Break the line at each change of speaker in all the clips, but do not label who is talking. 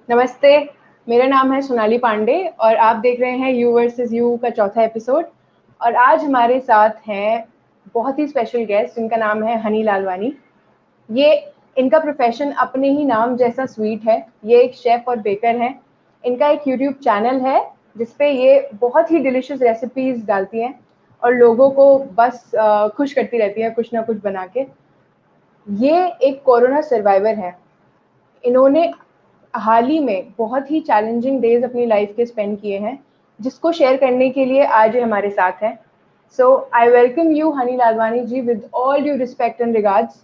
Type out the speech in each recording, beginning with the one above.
नमस्ते, मेरा नाम है सोनाली पांडे और आप देख रहे हैं यू वर्सेस यू का चौथा एपिसोड। और आज हमारे साथ हैं बहुत ही स्पेशल गेस्ट जिनका नाम है हनी लालवानी। ये इनका प्रोफेशन अपने ही नाम जैसा स्वीट है। ये एक शेफ़ और बेकर हैं। इनका एक यूट्यूब चैनल है जिस पे ये बहुत ही डिलीशियस रेसिपीज़ डालती हैं और लोगों को बस खुश करती रहती हैं कुछ ना कुछ बना के। ये एक कोरोना सर्वाइवर हैं। इन्होंने हाल ही में बहुत ही चैलेंजिंग डेज़ अपनी लाइफ के स्पेंड किए हैं, जिसको शेयर करने के लिए आज ये हमारे साथ हैं। So I welcome you Honey Lalwani ji with all due respect and regards.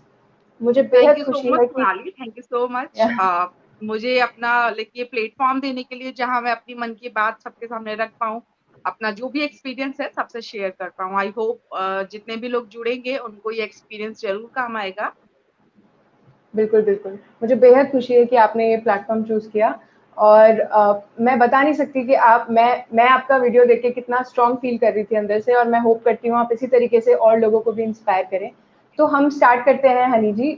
मुझे
थैंक
बेहद
यू सो
खुशी
मच
है कि
Sonali, thank you so much. मुझे अपना ये प्लेटफॉर्म देने के लिए जहां मैं अपनी मन की बात सबके सामने रख पाऊँ, अपना जो भी एक्सपीरियंस है सबसे शेयर कर पाऊँ। आई होप जितने भी लोग जुड़ेंगे उनको ये एक्सपीरियंस जरूर काम आएगा।
बिल्कुल, बिल्कुल। मुझे बेहद खुशी है कि आपने ये प्लेटफ़ॉर्म चूज़ किया और मैं बता नहीं सकती कि मैं आपका वीडियो देख के कितना स्ट्रॉन्ग फ़ील कर रही थी अंदर से और मैं होप करती हूँ आप इसी तरीके से और लोगों को भी इंस्पायर करें। तो हम स्टार्ट करते हैं हनी जी।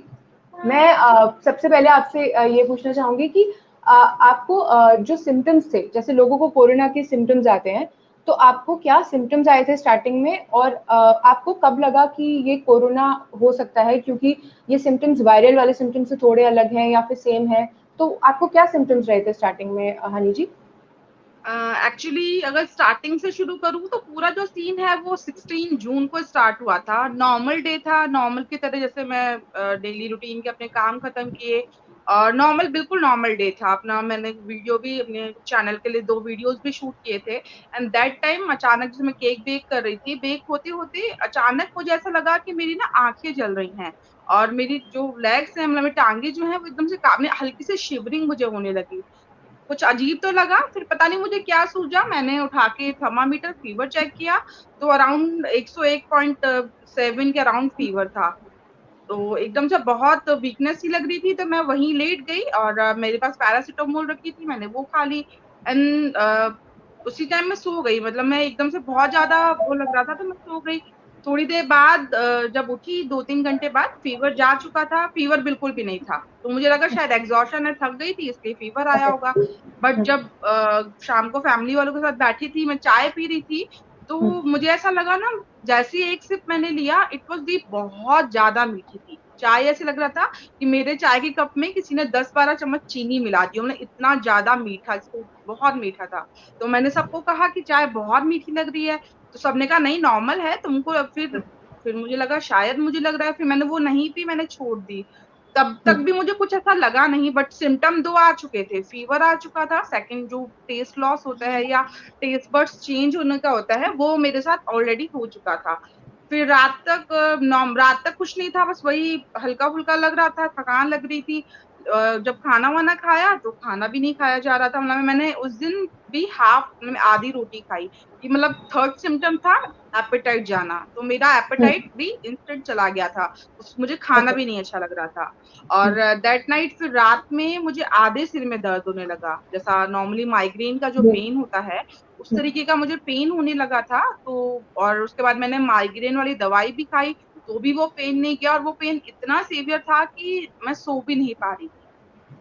मैं
जी।
सबसे पहले आपसे ये पूछना चाहूँगी कि आपको जो सिम्पटम्स थे, जैसे लोगों को कोरोना के सिम्पटम्स आते हैं, तो आपको क्या सिम्पटम्स आए थे स्टार्टिंग में और आपको कब लगा कि ये कोरोना हो सकता है? क्योंकि ये सिम्पटम्स वायरल वाले सिम्पटम्स से थोड़े अलग हैं या फिर सेम हैं, तो आपको क्या सिम्पटम्स रहे थे स्टार्टिंग में हनी जी?
एक्चुअली अगर स्टार्टिंग से शुरू करूँ तो पूरा जो सीन है वो 16 जून को स्टार्ट हुआ था। नॉर्मल डे था, नॉर्मल की तरह जैसे मैं डेली रूटीन के अपने काम खत्म किए और नॉर्मल बिल्कुल नॉर्मल डे था अपना। मैंने वीडियो भी अपने चैनल के लिए 2 वीडियोस भी शूट किए थे एंड दैट टाइम अचानक जैसे मैं केक बेक कर रही थी, बेक होते-होते अचानक मुझे ऐसा लगा कि मेरी ना आँखें जल रही हैं और मेरी जो लेग्स हैं मतलब मेरी टाँगे जो हैं वो एकदम से काँपने, हल्की सी शिवरिंग मुझे होने लगी। कुछ अजीब तो लगा, फिर पता नहीं मुझे क्या सूझा, मैंने उठा के थर्मामीटर फीवर चेक किया, तो अराउंड 101.7 के अराउंड फीवर था। तो एकदम से बहुत वीकनेस सी लग रही थी, तो मैं वहीं लेट गई और मेरे पास पैरासिटामोल रखी थी, मैंने वो खा ली एंड उसी टाइम मैं सो गई। मतलब मैं एकदम से बहुत ज़्यादा वो लग रहा था, तो मैं सो गई। थोड़ी देर बाद जब उठी 2-3 घंटे बाद फीवर जा चुका था, फीवर बिल्कुल भी नहीं था। तो मुझे लगा शायद एग्ज़ॉशन है, थक गई थी इसलिए फीवर आया
ओके।
होगा। बट
हुँ,
जब शाम को फैमिली वालों के साथ बैठी थी, मैं चाय पी रही थी,
हुँ।
तो मुझे ऐसा लगा ना जैसे ही एक सिप मैंने लिया इट वाज़ दी बहुत ज़्यादा मीठी थी। चाय ऐसे लग रहा था कि मेरे चाय के कप में किसी ने 10-12 चम्मच चीनी मिला दी हो, मतलब इतना ज़्यादा मीठा, इसको बहुत मीठा था। तो मैंने सबको कहा कि चाय बहुत मीठी लग रही है, तो सबने कहा नहीं नॉर्मल है तुमको। फिर मुझे लगा शायद मुझे लग रहा है, फिर मैंने वो नहीं पी, मैंने छोड़ दी। तब तक भी मुझे कुछ ऐसा लगा नहीं बट सिम्पटम 2 आ चुके थे, फीवर आ चुका था, सेकंड जो टेस्ट लॉस होता है या टेस्ट बड्स चेंज होने का होता है, वो मेरे साथ ऑलरेडी हो चुका था। फिर रात तक कुछ नहीं था, बस वही हल्का-फुल्का लग रहा था, थकान लग रही थी। जब खाना-वाना खाया तो खाना भी नहीं खाया जा रहा था, मतलब मैंने उस दिन भी हाफ मतलब आधी रोटी खाई। कि मतलब थर्ड सिम्पटम था एपेटाइट जाना, तो मेरा
हुँ,
एपेटाइट भी इंस्टेंट चला गया था। मुझे खाना
ओके।
भी नहीं अच्छा लग रहा था और
हुँ,
दैट नाइट फिर रात में मुझे आधे सिर में दर्द होने लगा। जैसा नॉर्मली माइग्रेन का जो
हुँ,
पेन होता है, उस
हुँ,
तरीके का मुझे पेन होने लगा था। तो और उसके बाद मैंने माइग्रेन वाली दवाई भी खाई, तो भी वो पेन नहीं गया और वो पेन इतना सीवियर था कि मैं सो भी नहीं पा रही थी।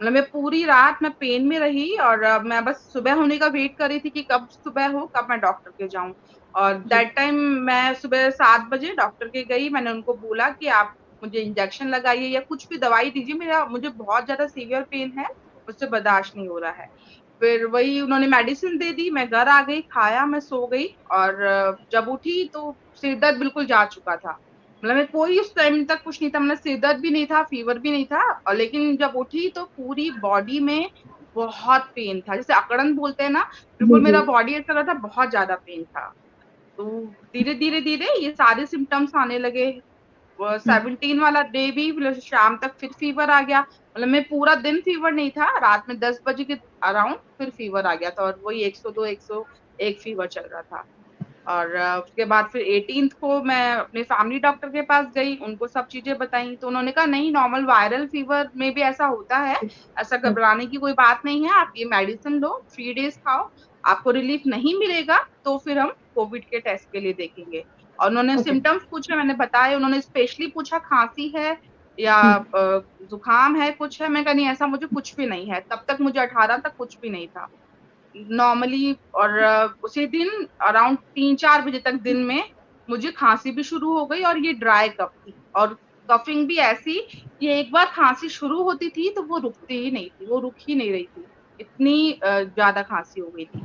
मतलब मैं पूरी रात मैं पेन में रही और मैं बस सुबह होने का वेट कर रही थी कि कब सुबह हो, कब मैं डॉक्टर के जाऊँ। और
जी।
दैट टाइम मैं सुबह 7 बजे डॉक्टर के गई, मैंने उनको बोला कि आप मुझे इंजेक्शन लगाइए या कुछ भी दवाई दीजिए, मेरा मुझे बहुत ज़्यादा सीवियर पेन है, मुझसे बर्दाश्त नहीं हो रहा है। फिर वही उन्होंने मेडिसिन दे दी, मैं घर आ गई, खाया, मैं सो गई और जब उठी तो सिर दर्द बिल्कुल जा चुका था। मतलब मैं कोई उस टाइम तक कुछ नहीं था, मतलब सिर दर्द भी नहीं था, फ़ीवर भी नहीं था और लेकिन जब उठी तो पूरी बॉडी में बहुत पेन था। जैसे अकड़न बोलते हैं ना,
जी,
बिल्कुल
जी।
मेरा बॉडी ऐसा लग रहा था बहुत ज़्यादा पेन था। तो धीरे-धीरे ये सारे सिम्पटम्स आने लगे।
हुँ,
17 वाला डे भी मतलब शाम तक फिर फ़ीवर आ गया। मतलब मैं पूरा दिन फ़ीवर नहीं था, रात में 10 बजे के अराउंड फिर फ़ीवर आ गया था और वही 102, 101 फ़ीवर चल रहा था। और उसके बाद फिर 18th को मैं अपने फैमिली डॉक्टर के पास गई, उनको सब चीज़ें बताई, तो उन्होंने कहा नहीं नॉर्मल वायरल फ़ीवर में भी ऐसा होता है, ऐसा
हुँ,
घबराने की कोई बात नहीं है, आप ये मेडिसिन लो, 3 डेज़ खाओ, आपको रिलीफ नहीं मिलेगा तो फिर हम कोविड के टेस्ट के लिए देखेंगे। और उन्होंने
ओके।
सिम्पटम्स पूछे, मैंने बताए, उन्होंने स्पेशली पूछा खाँसी है, या
हम्म,
जुकाम है, कुछ है। मैं कहा नहीं, ऐसा मुझे कुछ भी नहीं है। तब तक मुझे 18 तक कुछ भी नहीं था नॉर्मली। और उसी दिन अराउंड 3-4 बजे तक दिन में मुझे खांसी भी शुरू हो गई, और ये ड्राई कफ थी, और कफिंग भी ऐसी कि एक बार खांसी शुरू होती थी तो वो रुकती ही नहीं थी, वो रुक ही नहीं रही थी, इतनी ज्यादा खांसी हो गई थी।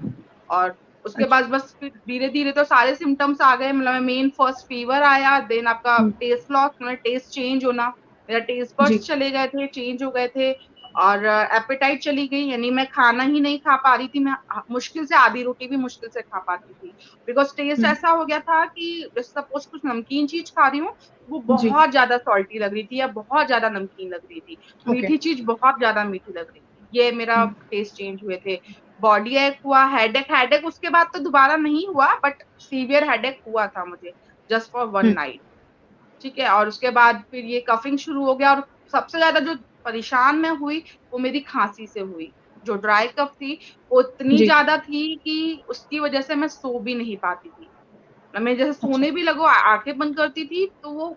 और उसके
अच्छा।
बाद बस फिर धीरे धीरे तो सारे सिम्टम्स आ गए। मतलब मेन फर्स्ट फीवर आया, देन आपका
हम्म,
टेस्ट लॉस, मतलब टेस्ट चेंज होना, मेरा टेस्ट
जी।
बड्स चले गए थे, चेंज हो गए थे। और एपेटाइट चली गई, यानी मैं खाना ही नहीं खा पा रही थी। मैं मुश्किल से आधी रोटी भी मुश्किल से खा पाती थी, बिकॉज टेस्ट
हम्म,
ऐसा हो गया था कि सपोज कुछ नमकीन चीज खा रही हूँ, वो
जी।
बहुत ज्यादा सॉल्टी लग रही थी या बहुत ज्यादा नमकीन लग रही थी,
ओके।
मीठी चीज बहुत ज्यादा मीठी लग रही थी। ये मेरा टेस्ट चेंज हुए थे। बॉडी एक हुआ, हेडेक, हेडेक उसके बाद तो दोबारा नहीं हुआ, बट सीवियर हेडेक हुआ था मुझे, just for one
hmm,
night. ठीक है, और उसके बाद फिर ये कफिंग शुरू हो गया, और सबसे ज्यादा जो परेशान मैं हुई वो मेरी खांसी से हुई। जो ड्राई कफ थी वो इतनी
जी।
ज्यादा थी कि उसकी वजह से मैं सो भी नहीं पाती थी। मैं जैसे
अच्छा।
सोने भी लगो, आंखें बंद करती थी तो वो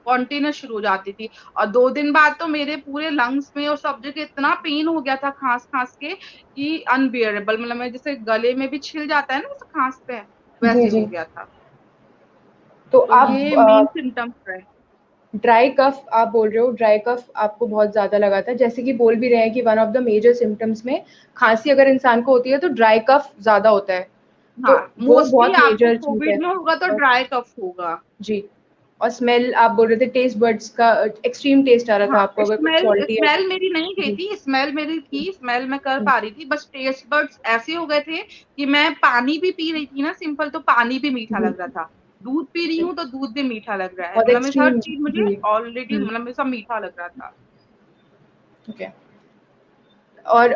कॉन्टिन्यूस शुरू हो जाती थी। और 2 दिन बाद तो मेरे पूरे लंग्स में और सब जगह इतना पेन हो गया था खांस खांस के कि अनबियरेबल। मतलब मैं जैसे गले में भी छिल जाता है ना, जैसे खांसते हैं,
जी,
वैसे
जी।
हो गया था।
तो
तो
आप
ये मेन सिम्टम्स है।
ड्राई कफ आप बोल रहे हो, ड्राई कफ आपको बहुत ज़्यादा लगा था, जैसे कि बोल भी रहे हैं कि one of the major symptoms में खाँसी अगर इंसान को होती है तो ड्राई कफ ज़्यादा होता है, तो
हाँ,
वो
मोस्टली
बहुत
आपको
मेजर चीज़ है।
कोविड में होगा तो
और
ड्राई कफ होगा।
जी, और स्मेल आप बोल रहे थे टेस्ट बड्स का एक्सट्रीम टेस्ट आ रहा था
हाँ,
आपको अगर कुछ
स्मेल
सॉल्टी या
स्मेल मेरी नहीं गई
जी।
थी, स्मेल मेरी थी, स्मेल मैं कर
हुँ,
पा रही थी, बस टेस्ट बड्स ऐसे हो गए थे कि मैं पानी भी पी रही थी ना सिंपल, तो पानी भी मीठा
जी,
लग रहा था। दूध पी रही हूँ तो दूध भी मीठा लग रहा है।
बहुत
मतलब मैं हर
एक्सट्रीम
चीज़ मुझे
जी।
ऑलरेडी,
हुँ,
मतलब मैं सब मीठा लग रहा था।
ओके। और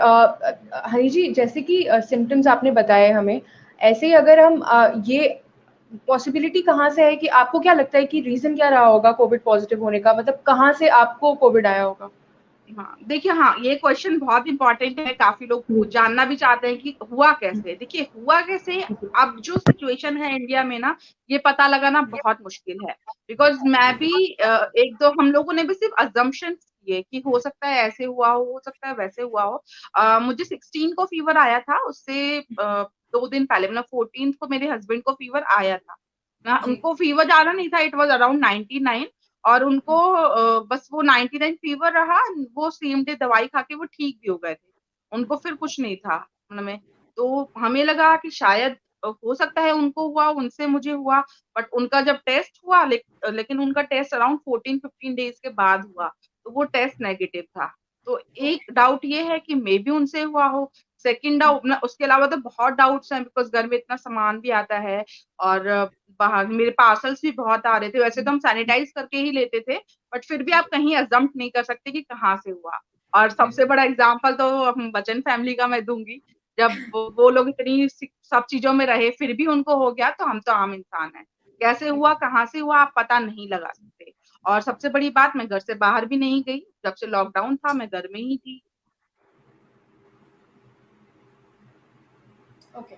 हनी जी, जैसे कि सिम्पटम्स आपने बताए हमें, ऐसे ही अगर हम ये पॉसिबिलिटी कहाँ से है कि आपको क्या लगता है कि रीज़न क्या रहा होगा कोविड पॉज़िटिव होने का? मतलब कहाँ से आपको कोविड आया होगा?
हाँ, देखिए, हाँ, ये क्वेश्चन बहुत इंपॉर्टेंट है। काफ़ी लोग
जी,
जानना भी चाहते हैं कि हुआ
हुँ,
कैसे? देखिए, हुआ कैसे,
जी,
अब जो सिचुएशन है इंडिया में ना, ये पता लगाना बहुत मुश्किल है। बिकॉज़ मैं भी 1-2 हम लोगों ने भी सिर्फ़ असम्पशन्स किए कि हो सकता है ऐसे हुआ हो सकता है वैसे हुआ हो। मुझे 16 को फ़ीवर आया था, उससे 2 दिन पहले मतलब 14th को मेरे हस्बैंड को फ़ीवर आया था। ना
जी,
उनको फ़ीवर ज़्यादा नहीं था, इट वाज़ अराउंड 99, और उनको बस वो 99 फ़ीवर रहा, वो सेम डे दवाई खा के वो ठीक भी हो गए थे। उनको फिर कुछ नहीं था मतलब में। तो हमें लगा कि शायद हो सकता है उनको हुआ, उनसे मुझे हुआ, बट उनका जब टेस्ट हुआ लेकिन उनका टेस्ट अराउंड 14-15 डेज़ के बाद हुआ, तो वो टेस्ट नेगेटिव था। तो
ओके,
एक डाउट ये है कि मेबी उनसे हुआ हो। सेकंड डाउट ना, उसके अलावा तो बहुत डाउट्स हैं, बिकॉज़ घर में इतना सामान भी आता है, और बाहर मेरे पार्सल्स भी बहुत आ रहे थे। वैसे तो हम सैनिटाइज़ करके ही लेते थे, बट फिर भी आप कहीं अज़म्प्ट नहीं कर सकते कि कहाँ से हुआ। और सबसे बड़ा एग्ज़ाम्पल तो हम बच्चन फैमिली का मैं दूँगी। जब वो लोग इतनी सब चीज़ों में रहे, फिर भी उनको हो गया, तो हम तो आम इंसान हैं। कैसे हुआ, कहाँ से हुआ, आप पता नहीं लगा सकते। और सबसे बड़ी बात, मैं घर से बाहर भी नहीं गई। जब से लॉकडाउन था, मैं घर में ही थी।
ओके।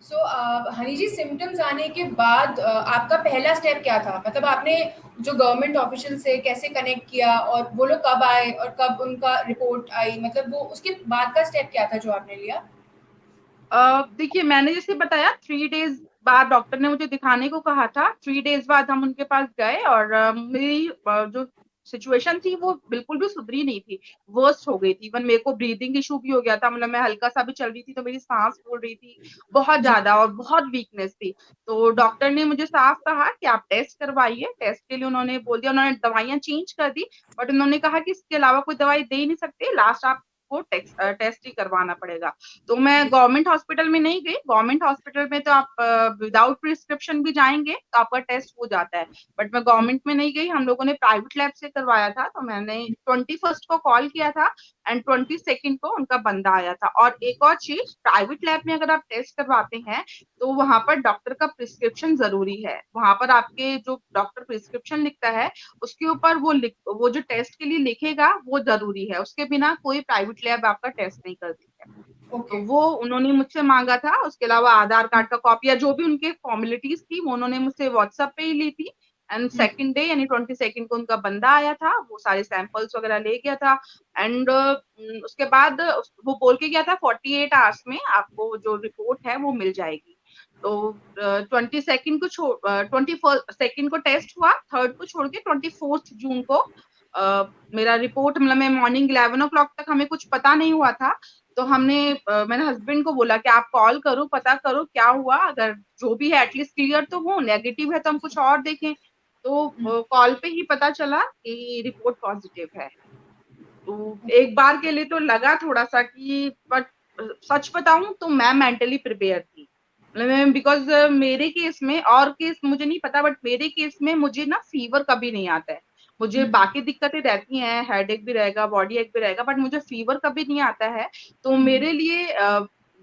सो हनी जी, सिम्पटम्स आने के बाद आपका पहला स्टेप क्या था? मतलब आपने जो गवर्नमेंट ऑफिशियल से कैसे कनेक्ट किया और वो लोग कब आए और कब उनका रिपोर्ट आई? मतलब वो उसके बाद का स्टेप क्या था जो आपने लिया?
देखिए, मैंने जैसे बताया, 3 डेज़ बाद डॉक्टर ने मुझे दिखाने को कहा था। 3 डेज़ बाद हम उनके पास गए, और मेरी जो सिचुएशन थी वो बिल्कुल भी सुधरी नहीं थी, वर्स्ट हो गई थी। इवन मेरे को ब्रीथिंग इश्यू भी हो गया था, मतलब मैं हल्का-सा भी चल रही थी तो मेरी साँस फूल रही थी, बहुत
जी,
ज़्यादा, और बहुत वीकनेस थी। तो डॉक्टर ने मुझे साफ कहा कि आप टेस्ट करवाइए। टेस्ट के लिए उन्होंने बोल दिया, उन्होंने दवाइयाँ चेंज कर दी, बट उन्होंने कहा कि इसके अलावा कोई दवाई दे ही नहीं सकते, लास्ट आपको टेस्ट ही करवाना पड़ेगा। तो मैं
जी,
गवर्नमेंट हॉस्पिटल में नहीं गई। गवर्नमेंट हॉस्पिटल में तो आप विदाउट प्रिस्क्रिप्शन भी जाएँगे तो आपका टेस्ट हो जाता है। बट मैं
हुँ,
गवर्नमेंट में नहीं गई, हम लोगों ने प्राइवेट लैब से करवाया था। तो मैंने 21st को कॉल किया था, एंड 22nd को उनका बंदा आया था। और एक और चीज़, प्राइवेट लैब में अगर आप टेस्ट करवाते हैं, तो वहाँ पर डॉक्टर का प्रिस्क्रिप्शन ज़रूरी है। वहाँ पर आपके जो डॉक्टर प्रिस्क्रिप्शन लिखता है, उसके ऊपर वो जो टेस्ट के लिए लिखेगा, वो ज़रूरी है। उसके बिना कोई प्राइवेट लैब आपका टेस्ट नहीं करती है। तो
ओके।
वो उन्होंने मुझसे माँगा था, उसके अलावा आधार कार्ड का कॉपी या जो भी उनके फ़ॉर्मेलिटीज़ थी, वो उन्होंने मुझसे व्हाट्सएप पे ही ली थी। एंड सेकंड डे यानी 22 को उनका बंदा आया था, वो सारे सैंपल्स वगैरह ले गया था। एंड उसके बाद वो बोल के गया था 48 आवर्स में आपको जो रिपोर्ट है वो मिल जाएगी। तो 22 को 21 को टेस्ट हुआ, 3rd को छोड़ के 24 जून को मेरा रिपोर्ट, मतलब मैं मॉर्निंग 11 o'clock तक हमें कुछ पता नहीं हुआ था। तो मैंने हस्बैंड को बोला कि आप कॉल करो, पता करो क्या हुआ, अगर जो भी है एटलीस्ट क्लियर तो हो, नेगेटिव है तो हम कुछ और देखें। तो कॉल पे ही पता चला कि रिपोर्ट पॉजिटिव है। तो एक बार के लिए तो लगा थोड़ा सा कि, बट सच बताऊं तो मैं मेंटली प्रिपेयर थी, मतलब बिकॉज मेरे केस में, और केस मुझे नहीं पता, बट मेरे केस में मुझे ना फीवर कभी नहीं आता है। मुझे बाकी दिक्कतें रहती हैं, हेडेक भी रहेगा, बॉडी एक भी रहेगा, बट मुझे फीवर कभी नहीं आता है। तो मेरे लिए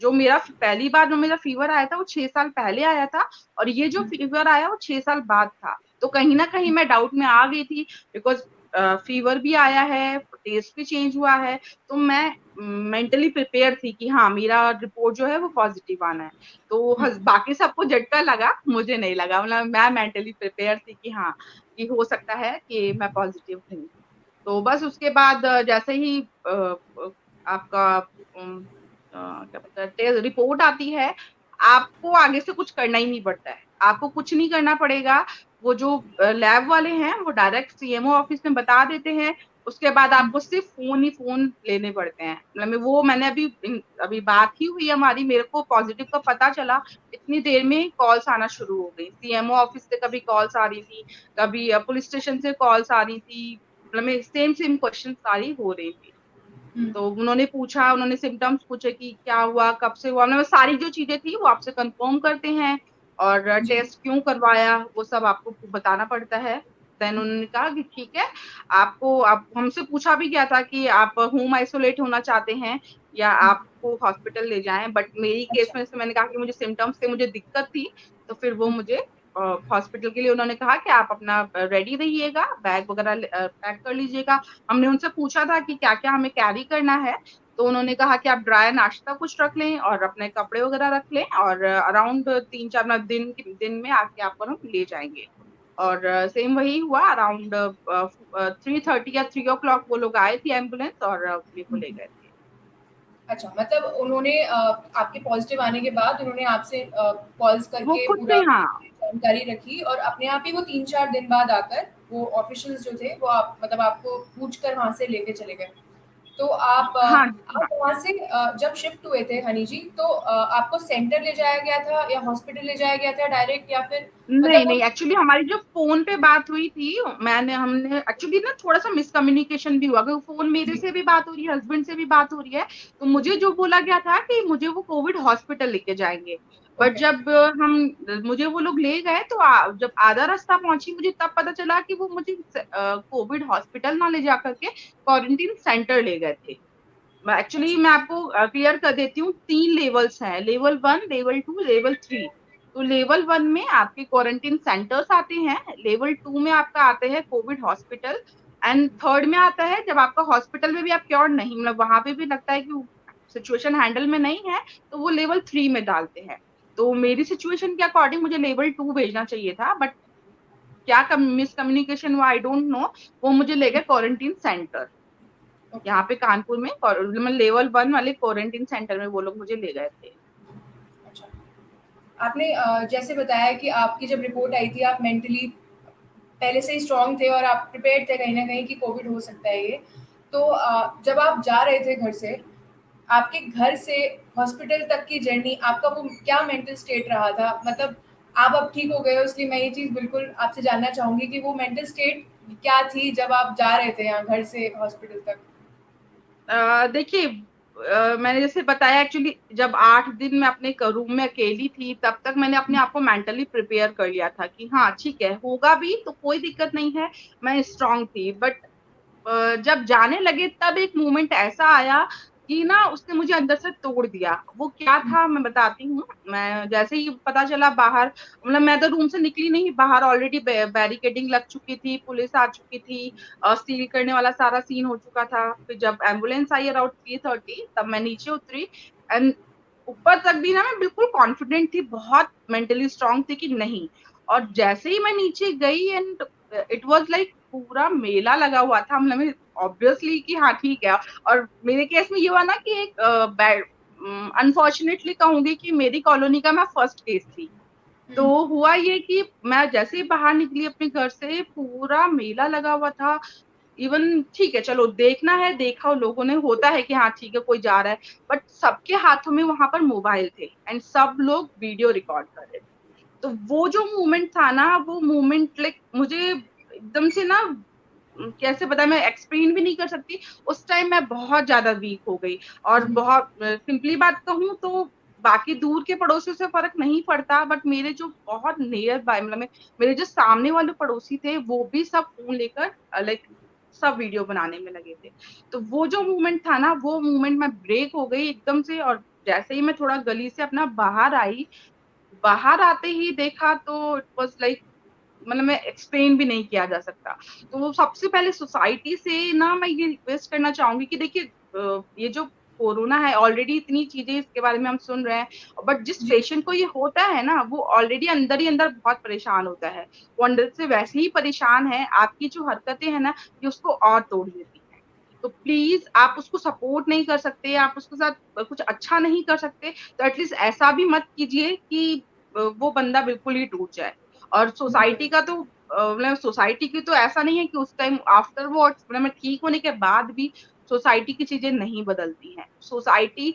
जो मेरा पहली बार जो मेरा फीवर आया था वो 6 साल पहले आया था, और ये जो फीवर आया वो 6 साल बाद था। तो कहीं ना कहीं मैं डाउट में आ गई थी, बिकॉज फीवर भी आया है, टेस्ट भी चेंज हुआ है। तो मैं मेंटली प्रिपेयर थी कि हाँ मेरा रिपोर्ट जो है वो पॉजिटिव आना है। तो बाकी सबको झटका लगा, मुझे नहीं लगा, मतलब मैं मेंटली प्रिपेयर थी कि हाँ कि हो सकता है कि मैं पॉजिटिव हूँ। तो बस उसके बाद जैसे ही आपका क्या बोलते हैं रिपोर्ट आती है, आपको आगे से कुछ करना ही नहीं पड़ता है, आपको कुछ नहीं करना पड़ेगा। वो जो लैब वाले हैं वो डायरेक्ट सीएमओ ऑफिस में बता देते हैं। उसके बाद आपको सिर्फ फोन ही फोन लेने पड़ते हैं, मतलब वो मैंने अभी बात ही हुई हमारी, मेरे को पॉजिटिव का पता चला, इतनी देर में कॉल्स आना शुरू हो गई, सीएमओ ऑफिस से कभी कॉल्स आ रही थी, कभी पुलिस स्टेशन से कॉल्स आ रही थी, मतलब सेम सेम क्वेश्चन सारी हो रही थी। तो उन्होंने पूछा, उन्होंने सिम्टम्स पूछे कि क्या हुआ, कब से हुआ, मतलब सारी जो चीजें थी वो आपसे कंफर्म करते हैं, और टेस्ट क्यों करवाया वो सब आपको बताना पड़ता है। देन उन्होंने कहा कि ठीक है, आप हमसे पूछा भी गया था कि आप होम आइसोलेट होना चाहते हैं या आपको हॉस्पिटल ले जाएं, बट मेरी केस में से मैंने कहा कि मुझे सिम्टम्स से मुझे दिक्कत थी, तो फिर वो मुझे हॉस्पिटल के लिए उन्होंने कहा कि आप अपना रेडी रहिएगा, बैग वगैरह पैक कर लीजिएगा। हमने उनसे पूछा था कि क्या क्या हमें कैरी करना है, तो उन्होंने कहा कि आप ड्राई नाश्ता कुछ रख लें और अपने कपड़े वगैरह रख लें, और अराउंड 3-4 दिन में आके आपको हम ले जाएंगे। और सेम वही हुआ, अराउंड 3:30 या 3 o'clock वो लोग आए थे एम्बुलेंस, और मेरे को ले गए थे।
अच्छा, मतलब उन्होंने आपके पॉजिटिव आने के बाद उन्होंने आपसे कॉल्स
वो
करके
खुद
पूरा
से, हाँ
जानकारी रखी, और अपने आप ही वो 3-4 दिन बाद आकर वो ऑफिशियल्स जो थे वो मतलब आपको पूछ कर वहां से लेके चले गए। तो
हाँ
आप वहाँ से जब शिफ्ट हुए थे हनी जी, तो आपको सेंटर ले जाया गया था या हॉस्पिटल ले जाया गया था डायरेक्ट, या फिर
नहीं
मतलब वो?
नहीं, एक्चुअली हमारी जो फोन पे बात हुई थी, हमने एक्चुअली ना थोड़ा सा मिसकम्युनिकेशन भी हुआ, क्योंकि फोन मेरे
जी।
से भी बात हो रही है, हस्बैंड से भी बात हो रही है। तो मुझे जो बोला गया था कि मुझे वो कोविड हॉस्पिटल लेके जाएंगे, बट
ओके।
जब मुझे वो लोग ले गए तो जब आधा रास्ता पहुंची, मुझे तब पता चला कि वो मुझे कोविड हॉस्पिटल ना ले जा करके क्वारंटीन सेंटर ले गए थे। एक्चुअली
अच्छा।
मैं आपको क्लियर कर देती हूँ, 3 लेवल्स हैं, लेवल 1, लेवल 2, लेवल 3। तो लेवल 1 में आपके क्वारंटीन सेंटर्स आते हैं, लेवल 2 में आपका आते हैं कोविड हॉस्पिटल, एंड थर्ड में आता है जब आपका हॉस्पिटल में भी आप क्योर नहीं, मतलब वहां पे भी लगता है कि सिचुएशन हैंडल में नहीं है, तो वो लेवल 3 में डालते हैं। तो मेरी सिचुएशन के अकॉर्डिंग मुझे लेवल 2 भेजना चाहिए था, बट क्या मिसकम्युनिकेशन हुआ आई डोंट नो, वो मुझे ले गए क्वारंटीन सेंटर,
ओके।
यहाँ पे कानपुर में, मतलब लेवल 1 वाले क्वारंटीन सेंटर में वो लोग मुझे ले गए थे।
अच्छा, आपने जैसे बताया कि आपकी जब रिपोर्ट आई थी आप मेंटली पहले से ही स्ट्रांग थे और आप प्रिपेयर्ड थे कहीं ना कहीं कि कोविड हो सकता है ये। तो जब आप जा रहे थे घर से, आपके घर से हॉस्पिटल तक की जर्नी, आपका वो क्या मेंटल स्टेट रहा था? मतलब आप अब ठीक हो गए हो, इसलिए मैं ये चीज़ बिल्कुल आपसे जानना चाहूंगी कि वो मेंटल स्टेट क्या थी जब आप जा रहे थे यहाँ घर से हॉस्पिटल तक?
देखिए, मैंने जैसे बताया, एक्चुअली जब 8 दिन मैं अपने रूम में अकेली थी, तब तक मैंने अपने आप को मेंटली प्रिपेयर कर लिया था कि हाँ ठीक है, होगा भी तो कोई दिक्कत नहीं है, मैं स्ट्रांग थी। बट जब जाने लगे तब एक मोमेंट ऐसा आया कि ना उसने मुझे अंदर से तोड़ दिया। वो क्या था मैं बताती हूँ। मैं जैसे ही पता चला बाहर, मतलब मैं तो रूम से निकली नहीं, बाहर ऑलरेडी बैरिकेडिंग लग चुकी थी, पुलिस आ चुकी थी, सील करने वाला सारा सीन हो चुका था। फिर जब एम्बुलेंस आई अराउंड 3:30, तब मैं नीचे उतरी, एंड ऊपर तक भी ना मैं बिल्कुल कॉन्फिडेंट थी, बहुत मेंटली स्ट्रांग थी कि नहीं, और जैसे ही मैं नीचे गई एंड इट वाज लाइक पूरा मेला लगा हुआ था, मतलब ऑब्वियसली कि हाँ ठीक है। और मेरे केस में ये हुआ ना कि एक बैड, अनफॉर्चुनेटली कहूंगी कि मेरी कॉलोनी का मैं फर्स्ट केस थी। तो हुआ ये कि मैं जैसे ही बाहर निकली अपने घर से, पूरा मेला लगा हुआ था। इवन ठीक है, चलो देखना है, देखा लोगों ने, होता है कि हाँ ठीक है कोई जा रहा है, बट सबके हाथों में वहां पर मोबाइल थे एंड सब लोग वीडियो रिकॉर्ड कर रहे थे। तो वो जो मोमेंट था ना, वो मोमेंट लाइक मुझे एकदम से ना, कैसे बताया, मैं एक्सप्लेन भी नहीं कर सकती। उस टाइम मैं बहुत ज्यादा वीक हो गई। और बहुत सिंपली बात कहूँ तो बाकी दूर के पड़ोसियों से फर्क नहीं पड़ता, बट मेरे जो बहुत नियर बाय, मतलब मेरे जो सामने वाले पड़ोसी थे, वो भी सब फोन लेकर लाइक सब वीडियो बनाने में लगे थे। तो वो जो मोमेंट था ना, वो मोमेंट मैं ब्रेक हो गई एकदम से। और जैसे ही मैं थोड़ा गली से अपना बाहर आई, बाहर आते ही देखा तो इट वाज लाइक, मतलब मैं एक्सप्लेन भी नहीं किया जा सकता। तो वो सबसे पहले सोसाइटी से ना मैं ये रिक्वेस्ट करना चाहूंगी कि देखिए, ये जो कोरोना है, ऑलरेडी इतनी चीजें इसके बारे में हम सुन रहे हैं, बट जिस
जी
पेशेंट को ये होता है ना, वो ऑलरेडी अंदर ही अंदर बहुत परेशान होता है। वो अंदर से वैसे ही परेशान है, आपकी जो हरकतें हैं ना, ये उसको और तोड़ देती हैं। तो प्लीज, आप उसको सपोर्ट नहीं कर सकते, आप उसके साथ कुछ अच्छा नहीं कर सकते, तो एटलीस्ट ऐसा भी मत कीजिए कि वो बंदा बिल्कुल ही टूट जाए। और सोसाइटी का तो मतलब सोसाइटी की तो ऐसा नहीं है कि उस टाइम आफ्टर वो, मतलब ठीक होने के बाद भी सोसाइटी की चीजें नहीं बदलती हैं। सोसाइटी,